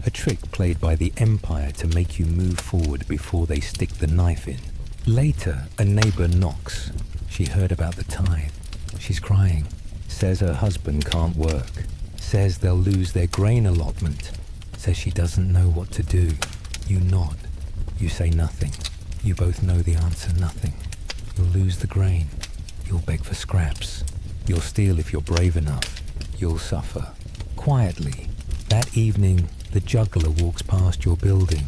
A trick played by the empire to make you move forward before they stick the knife in. Later, a neighbor knocks. She heard about the tithe. She's crying. Says her husband can't work. Says they'll lose their grain allotment. Says she doesn't know what to do. You nod. You say nothing. You both know the answer, nothing. You'll lose the grain. You'll beg for scraps. You'll steal if you're brave enough. You'll suffer. Quietly. That evening, the juggler walks past your building,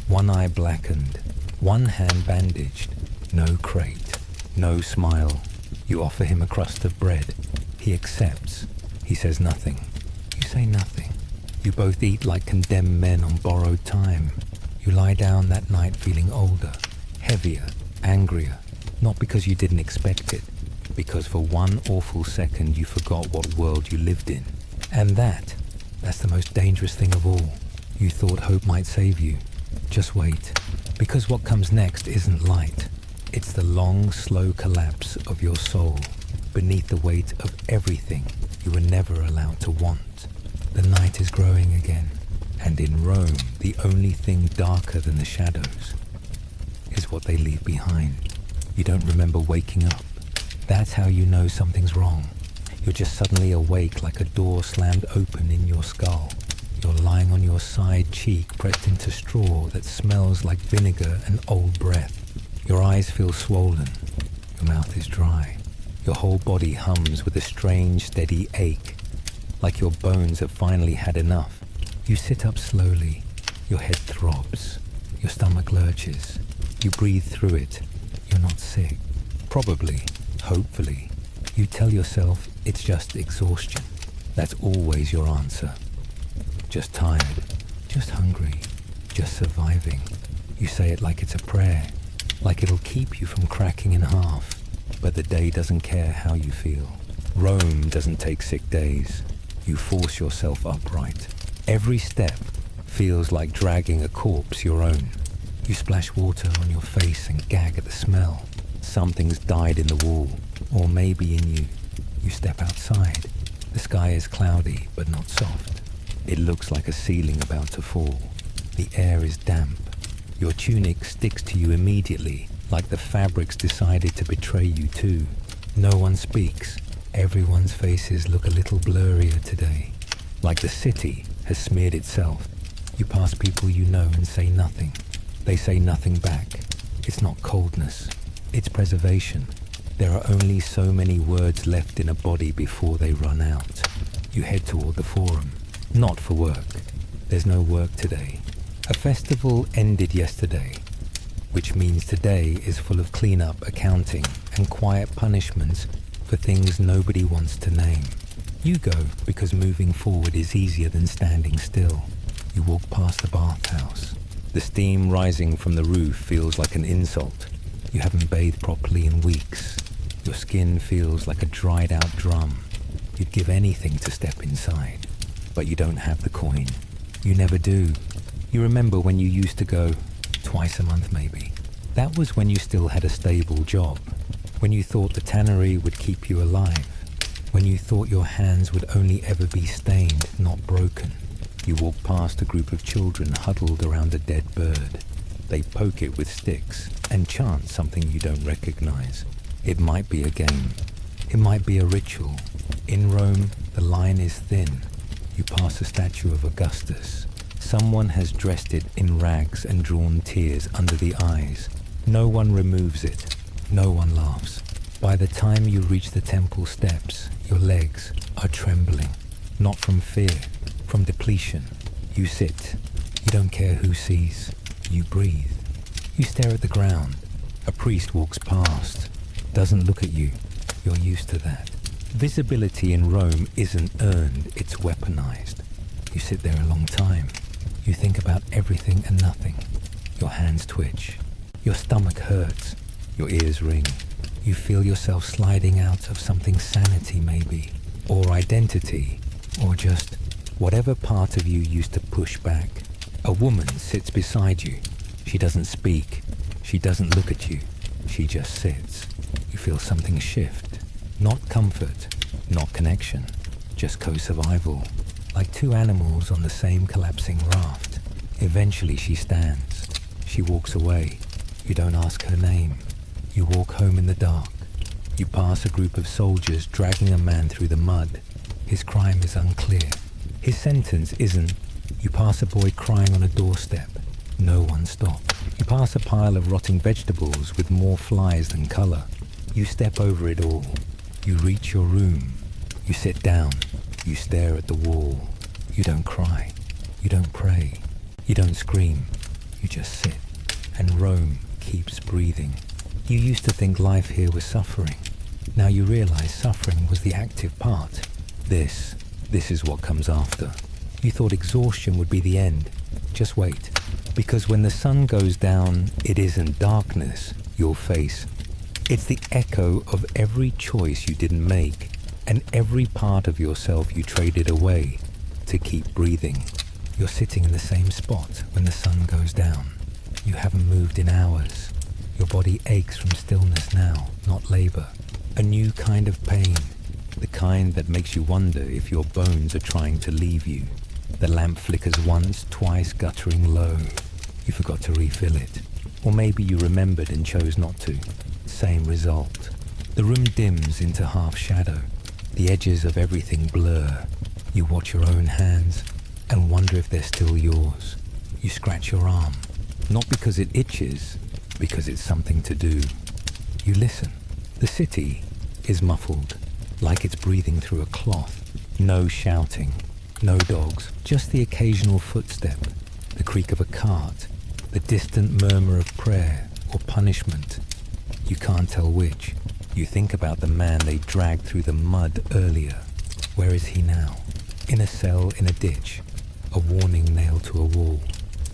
one eye blackened, one hand bandaged, no crate, no smile. You offer him a crust of bread. He accepts. He says nothing. You say nothing. You both eat like condemned men on borrowed time. You lie down that night feeling older, heavier, angrier, not because you didn't expect it, because for one awful second you forgot what world you lived in. And that's the most dangerous thing of all. You thought hope might save you. Just wait, because what comes next isn't light. It's the long, slow collapse of your soul beneath the weight of everything you were never allowed to want. The night is growing again, and in Rome, the only thing darker than the shadows is what they leave behind. You don't remember waking up. That's how you know something's wrong. You're just suddenly awake like a door slammed open in your skull. You're lying on your side cheek pressed into straw that smells like vinegar and old breath. Your eyes feel swollen. Your mouth is dry. Your whole body hums with a strange, steady ache, like your bones have finally had enough. You sit up slowly. Your head throbs. Your stomach lurches. You breathe through it. You're not sick. Probably, hopefully. You tell yourself it's just exhaustion. That's always your answer. Just tired. Just hungry. Just surviving. You say it like it's a prayer. Like it'll keep you from cracking in half. But the day doesn't care how you feel. Rome doesn't take sick days. You force yourself upright. Every step feels like dragging a corpse your own. You splash water on your face and gag at the smell. Something's died in the wall, or maybe in you. You step outside. The sky is cloudy, but not soft. It looks like a ceiling about to fall. The air is damp. Your tunic sticks to you immediately, like the fabrics decided to betray you too. No one speaks. Everyone's faces look a little blurrier today, like the city has smeared itself. You pass people you know and say nothing. They say nothing back. It's not coldness, it's preservation. There are only so many words left in a body before they run out. You head toward the forum, not for work. There's no work today. A festival ended yesterday, which means today is full of cleanup, accounting, and quiet punishments for things nobody wants to name. You go because moving forward is easier than standing still. You walk past the bathhouse. The steam rising from the roof feels like an insult. You haven't bathed properly in weeks. Your skin feels like a dried out drum. You'd give anything to step inside, but you don't have the coin. You never do. You remember when you used to go twice a month maybe. That was when you still had a stable job. When you thought the tannery would keep you alive. When you thought your hands would only ever be stained, not broken. You walk past a group of children huddled around a dead bird. They poke it with sticks and chant something you don't recognize. It might be a game. It might be a ritual. In Rome, the line is thin. You pass a statue of Augustus. Someone has dressed it in rags and drawn tears under the eyes. No one removes it. No one laughs. By the time you reach the temple steps, your legs are trembling. Not from fear, from depletion. You sit. You don't care who sees. You breathe. You stare at the ground. A priest walks past. Doesn't look at you. You're used to that. Visibility in Rome isn't earned, it's weaponized. You sit there a long time. You think about everything and nothing. Your hands twitch. Your stomach hurts. Your ears ring. You feel yourself sliding out of something sanity maybe, or identity, or just whatever part of you used to push back. A woman sits beside you. She doesn't speak. She doesn't look at you. She just sits. You feel something shift. Not comfort, not connection, just co-survival. Like two animals on the same collapsing raft. Eventually she stands. She walks away. You don't ask her name. You walk home in the dark. You pass a group of soldiers dragging a man through the mud. His crime is unclear. His sentence isn't. You pass a boy crying on a doorstep. No one stops. You pass a pile of rotting vegetables with more flies than color. You step over it all. You reach your room. You sit down. You stare at the wall. You don't cry. You don't pray. You don't scream. You just sit. And Rome keeps breathing. You used to think life here was suffering. Now you realize suffering was the active part. This is what comes after. You thought exhaustion would be the end. Just wait. Because when the sun goes down, it isn't darkness you'll face. It's the echo of every choice you didn't make and every part of yourself you traded away to keep breathing. You're sitting in the same spot when the sun goes down. You haven't moved in hours. Your body aches from stillness now, not labor. A new kind of pain, the kind that makes you wonder if your bones are trying to leave you. The lamp flickers once, twice, guttering low. You forgot to refill it. Or maybe you remembered and chose not to. Same result. The room dims into half shadow. The edges of everything blur. You watch your own hands and wonder if they're still yours. You scratch your arm, not because it itches, because it's something to do. You listen. The city is muffled, like it's breathing through a cloth. No shouting, no dogs, just the occasional footstep, the creak of a cart, the distant murmur of prayer or punishment. You can't tell which. You think about the man they dragged through the mud earlier. Where is he now? In a cell in a ditch, a warning nailed to a wall.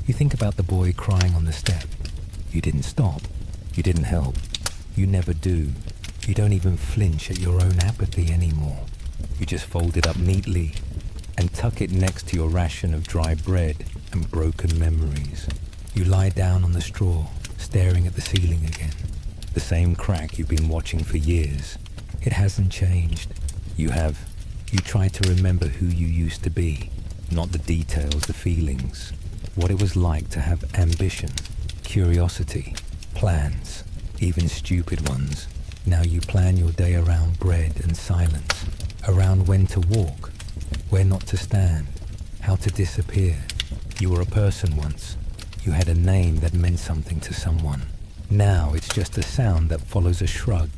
You think about the boy crying on the step. You didn't stop. You didn't help. You never do. You don't even flinch at your own apathy anymore. You just fold it up neatly and tuck it next to your ration of dry bread and broken memories. You lie down on the straw, staring at the ceiling again. The same crack you've been watching for years. It hasn't changed. You try to remember who you used to be, not the details, the feelings, what it was like to have ambition, curiosity, plans, even stupid ones. Now you plan your day around bread and silence, around when to walk, where not to stand, how to disappear. You were a person once. You had a name that meant something to someone. Now it's just a sound that follows a shrug.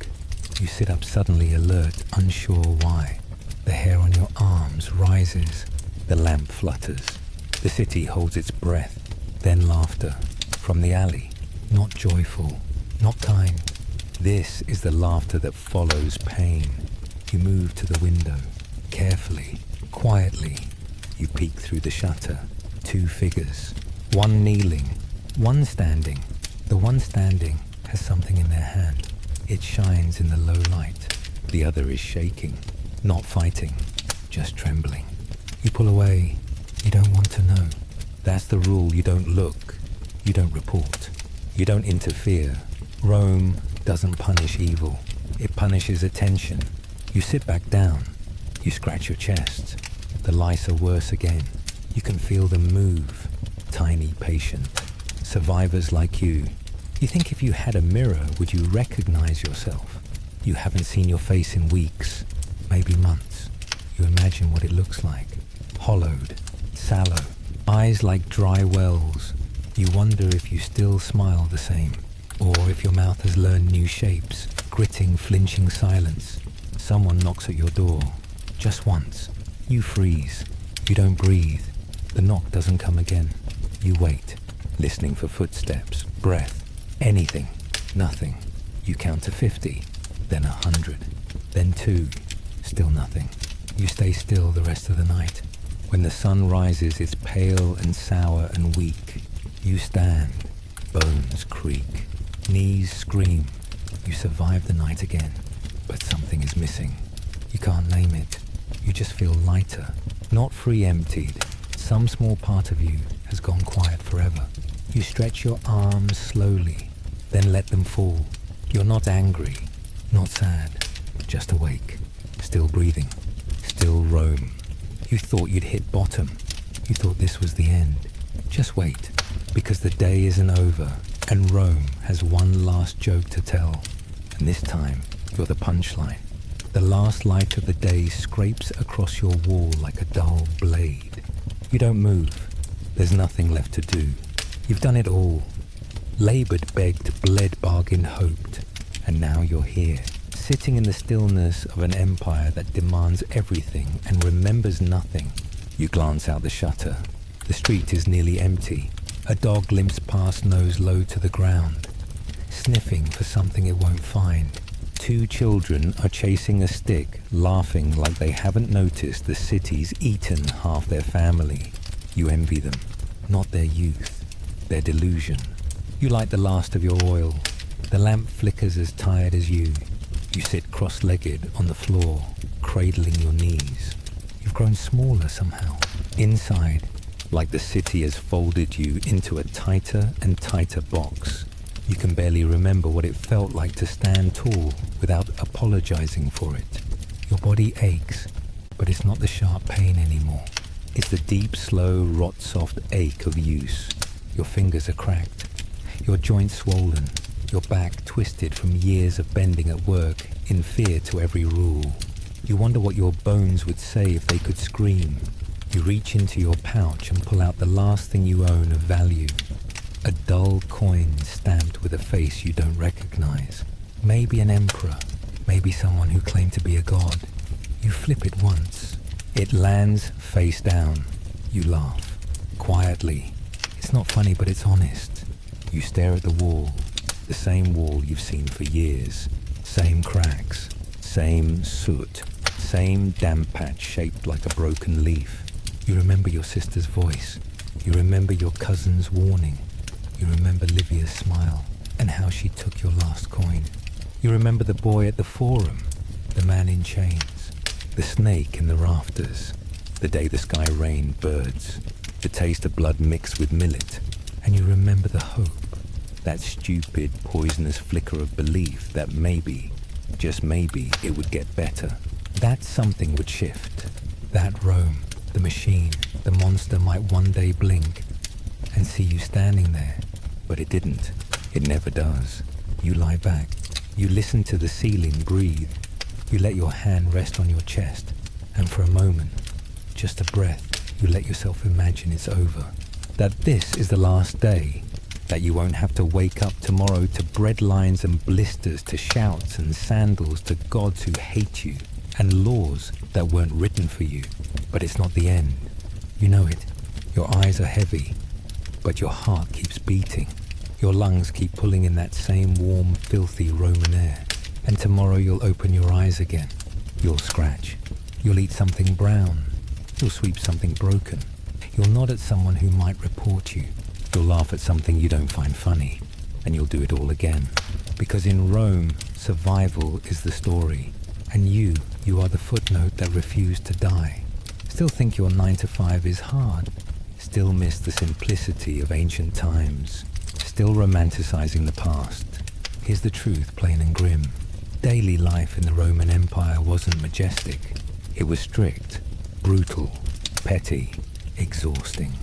You sit up suddenly alert, unsure why. The hair on your arms rises. The lamp flutters. The city holds its breath. Then laughter. From the alley. Not joyful. Not kind. This is the laughter that follows pain. You move to the window. Carefully. Quietly. You peek through the shutter. Two figures. One kneeling. One standing. The one standing has something in their hand. It shines in the low light. The other is shaking. Not fighting. Just trembling. You pull away. You don't want to know. That's the rule. You don't look. You don't report. You don't interfere. Rome doesn't punish evil. It punishes attention. You sit back down. You scratch your chest. The lice are worse again. You can feel them move. Tiny, patient. Survivors like you. You think if you had a mirror, would you recognize yourself? You haven't seen your face in weeks, maybe months. You imagine what it looks like. Hollowed, sallow, eyes like dry wells. You wonder if you still smile the same, or if your mouth has learned new shapes, gritting, flinching silence. Someone knocks at your door, just once. You freeze. You don't breathe. The knock doesn't come again. You wait, listening for footsteps, breath, anything, nothing. You count to 50, then 100, then 2, still nothing. You stay still the rest of the night. When the sun rises, it's pale and sour and weak. You stand, bones creak, knees scream. You survive the night again, but something is missing. You can't name it. You just feel lighter, not free emptied. Some small part of you has gone quiet forever. You stretch your arms slowly, then let them fall. You're not angry, not sad, just awake, still breathing, still Rome. You thought you'd hit bottom. You thought this was the end. Just wait, because the day isn't over, and Rome has one last joke to tell. And this time, you're the punchline. The last light of the day scrapes across your wall like a dull blade. You don't move. There's nothing left to do. You've done it all. Labored, begged, bled, bargained, hoped. And now you're here, sitting in the stillness of an empire that demands everything and remembers nothing. You glance out the shutter. The street is nearly empty. A dog limps past, nose low to the ground, sniffing for something it won't find. Two children are chasing a stick, laughing like they haven't noticed the city's eaten half their family. You envy them, not their youth, their delusion. You light the last of your oil. The lamp flickers as tired as you. You sit cross-legged on the floor, cradling your knees. You've grown smaller somehow. Inside, like the city has folded you into a tighter and tighter box. You can barely remember what it felt like to stand tall without apologizing for it. Your body aches, but it's not the sharp pain anymore. It's the deep, slow, rot-soft ache of use. Your fingers are cracked, your joints swollen, your back twisted from years of bending at work in fear to every rule. You wonder what your bones would say if they could scream. You reach into your pouch and pull out the last thing you own of value. A dull coin stamped with a face you don't recognize. Maybe an emperor, maybe someone who claimed to be a god. You flip it once. It lands face down. You laugh. Quietly. It's not funny, but it's honest. You stare at the wall. The same wall you've seen for years. Same cracks. Same soot. Same damp patch shaped like a broken leaf. You remember your sister's voice. You remember your cousin's warning. You remember Livia's smile and how she took your last coin. You remember the boy at the forum, the man in chains, the snake in the rafters, the day the sky rained birds, the taste of blood mixed with millet. And you remember the hope, that stupid, poisonous flicker of belief that maybe, just maybe, it would get better. That something would shift. That Rome, the machine, the monster might one day blink and see you standing there. But it didn't. It never does. You lie back. You listen to the ceiling breathe. You let your hand rest on your chest. And for a moment, just a breath, you let yourself imagine it's over. That this is the last day. That you won't have to wake up tomorrow to bread lines and blisters, to shouts and sandals, to gods who hate you, and laws that weren't written for you. But it's not the end. You know it. Your eyes are heavy, but your heart keeps beating. Your lungs keep pulling in that same warm, filthy Roman air. And tomorrow you'll open your eyes again. You'll scratch. You'll eat something brown. You'll sweep something broken. You'll nod at someone who might report you. You'll laugh at something you don't find funny. And you'll do it all again. Because in Rome, survival is the story. And you are the footnote that refused to die. Still think your 9 to 5 is hard. Still miss the simplicity of ancient times. Still romanticizing the past. Here's the truth, plain and grim. Daily life in the Roman Empire wasn't majestic. It was strict, brutal, petty, exhausting.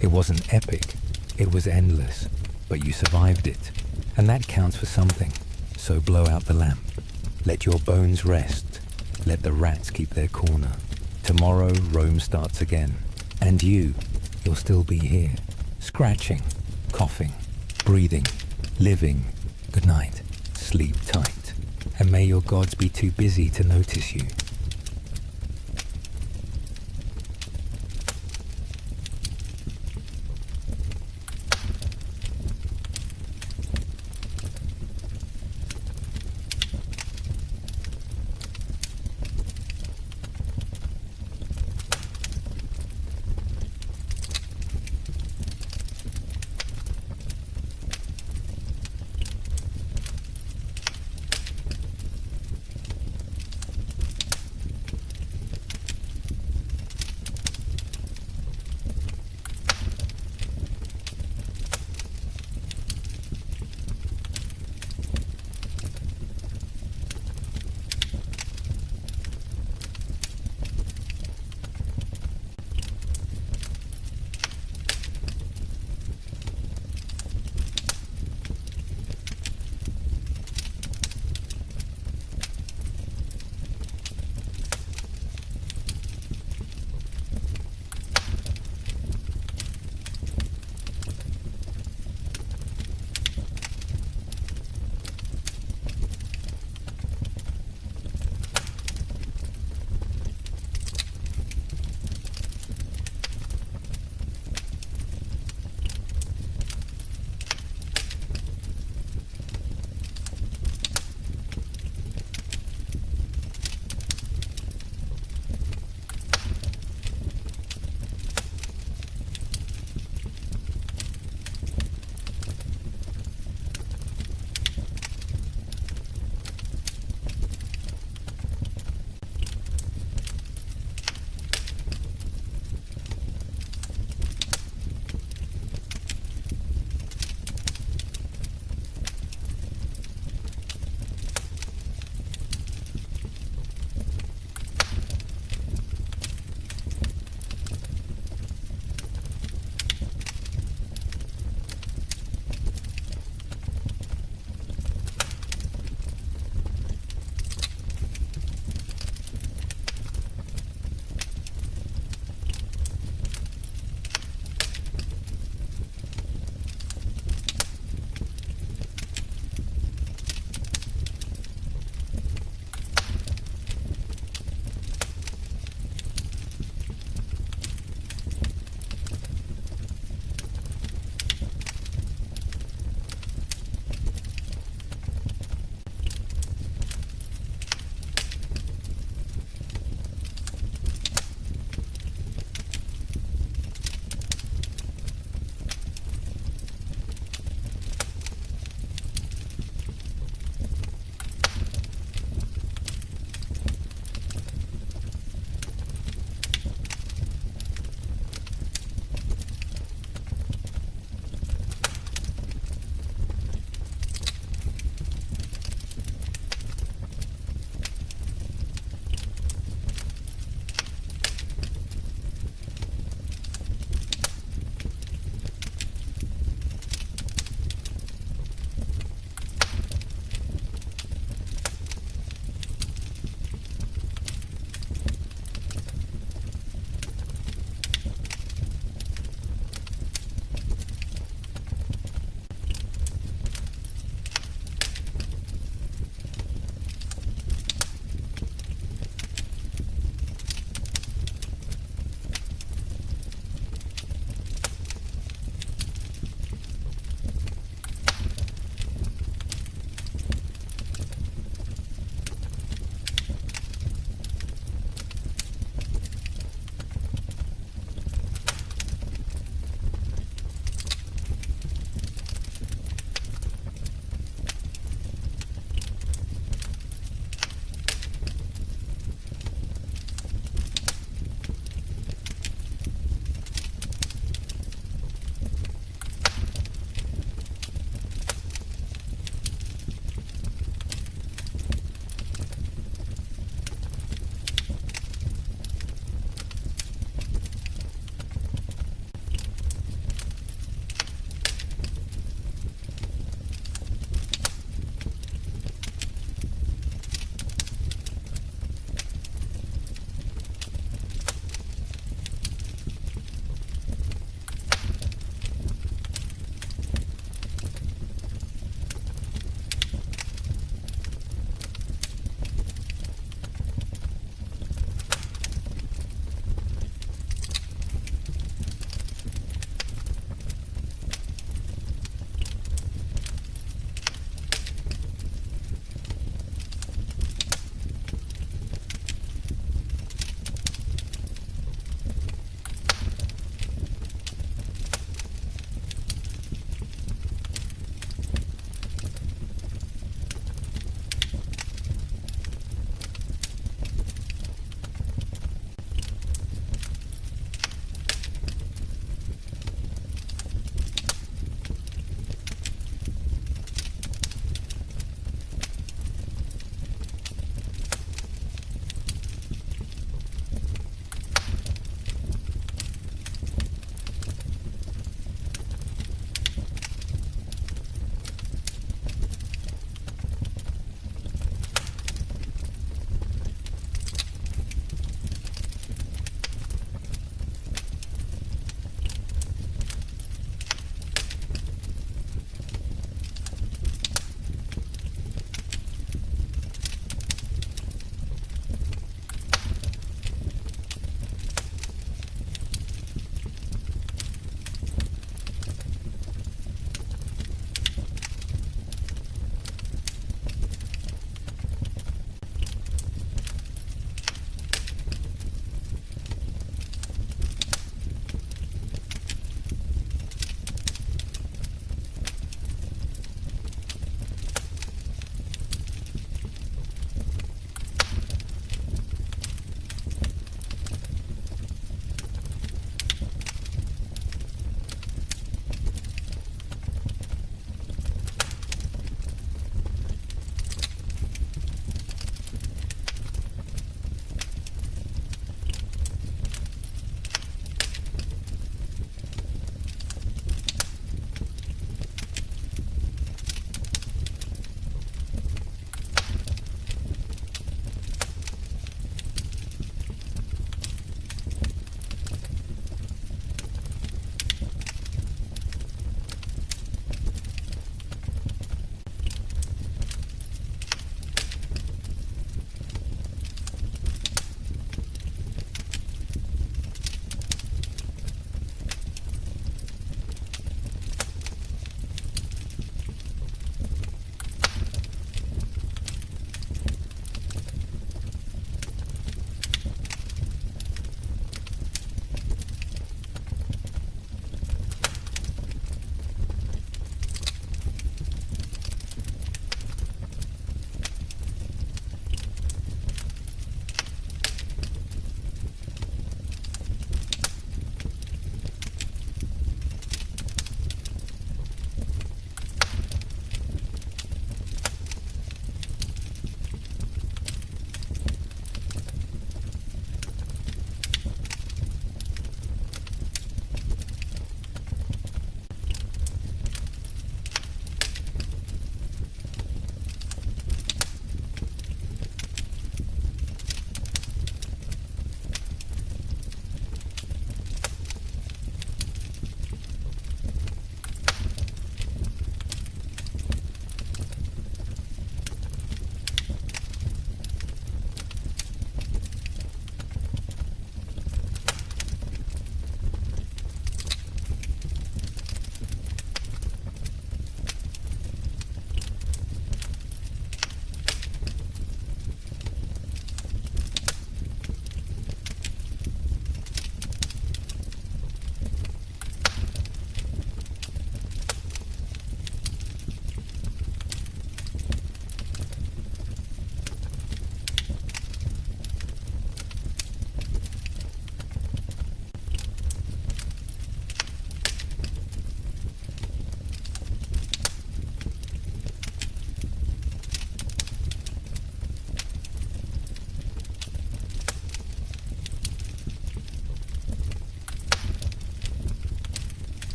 It wasn't epic. It was endless. But you survived it. And that counts for something. So blow out the lamp. Let your bones rest. Let the rats keep their corner. Tomorrow, Rome starts again. And you'll still be here. Scratching, coughing, breathing, living. Good night. Sleep tight. And may your gods be too busy to notice you.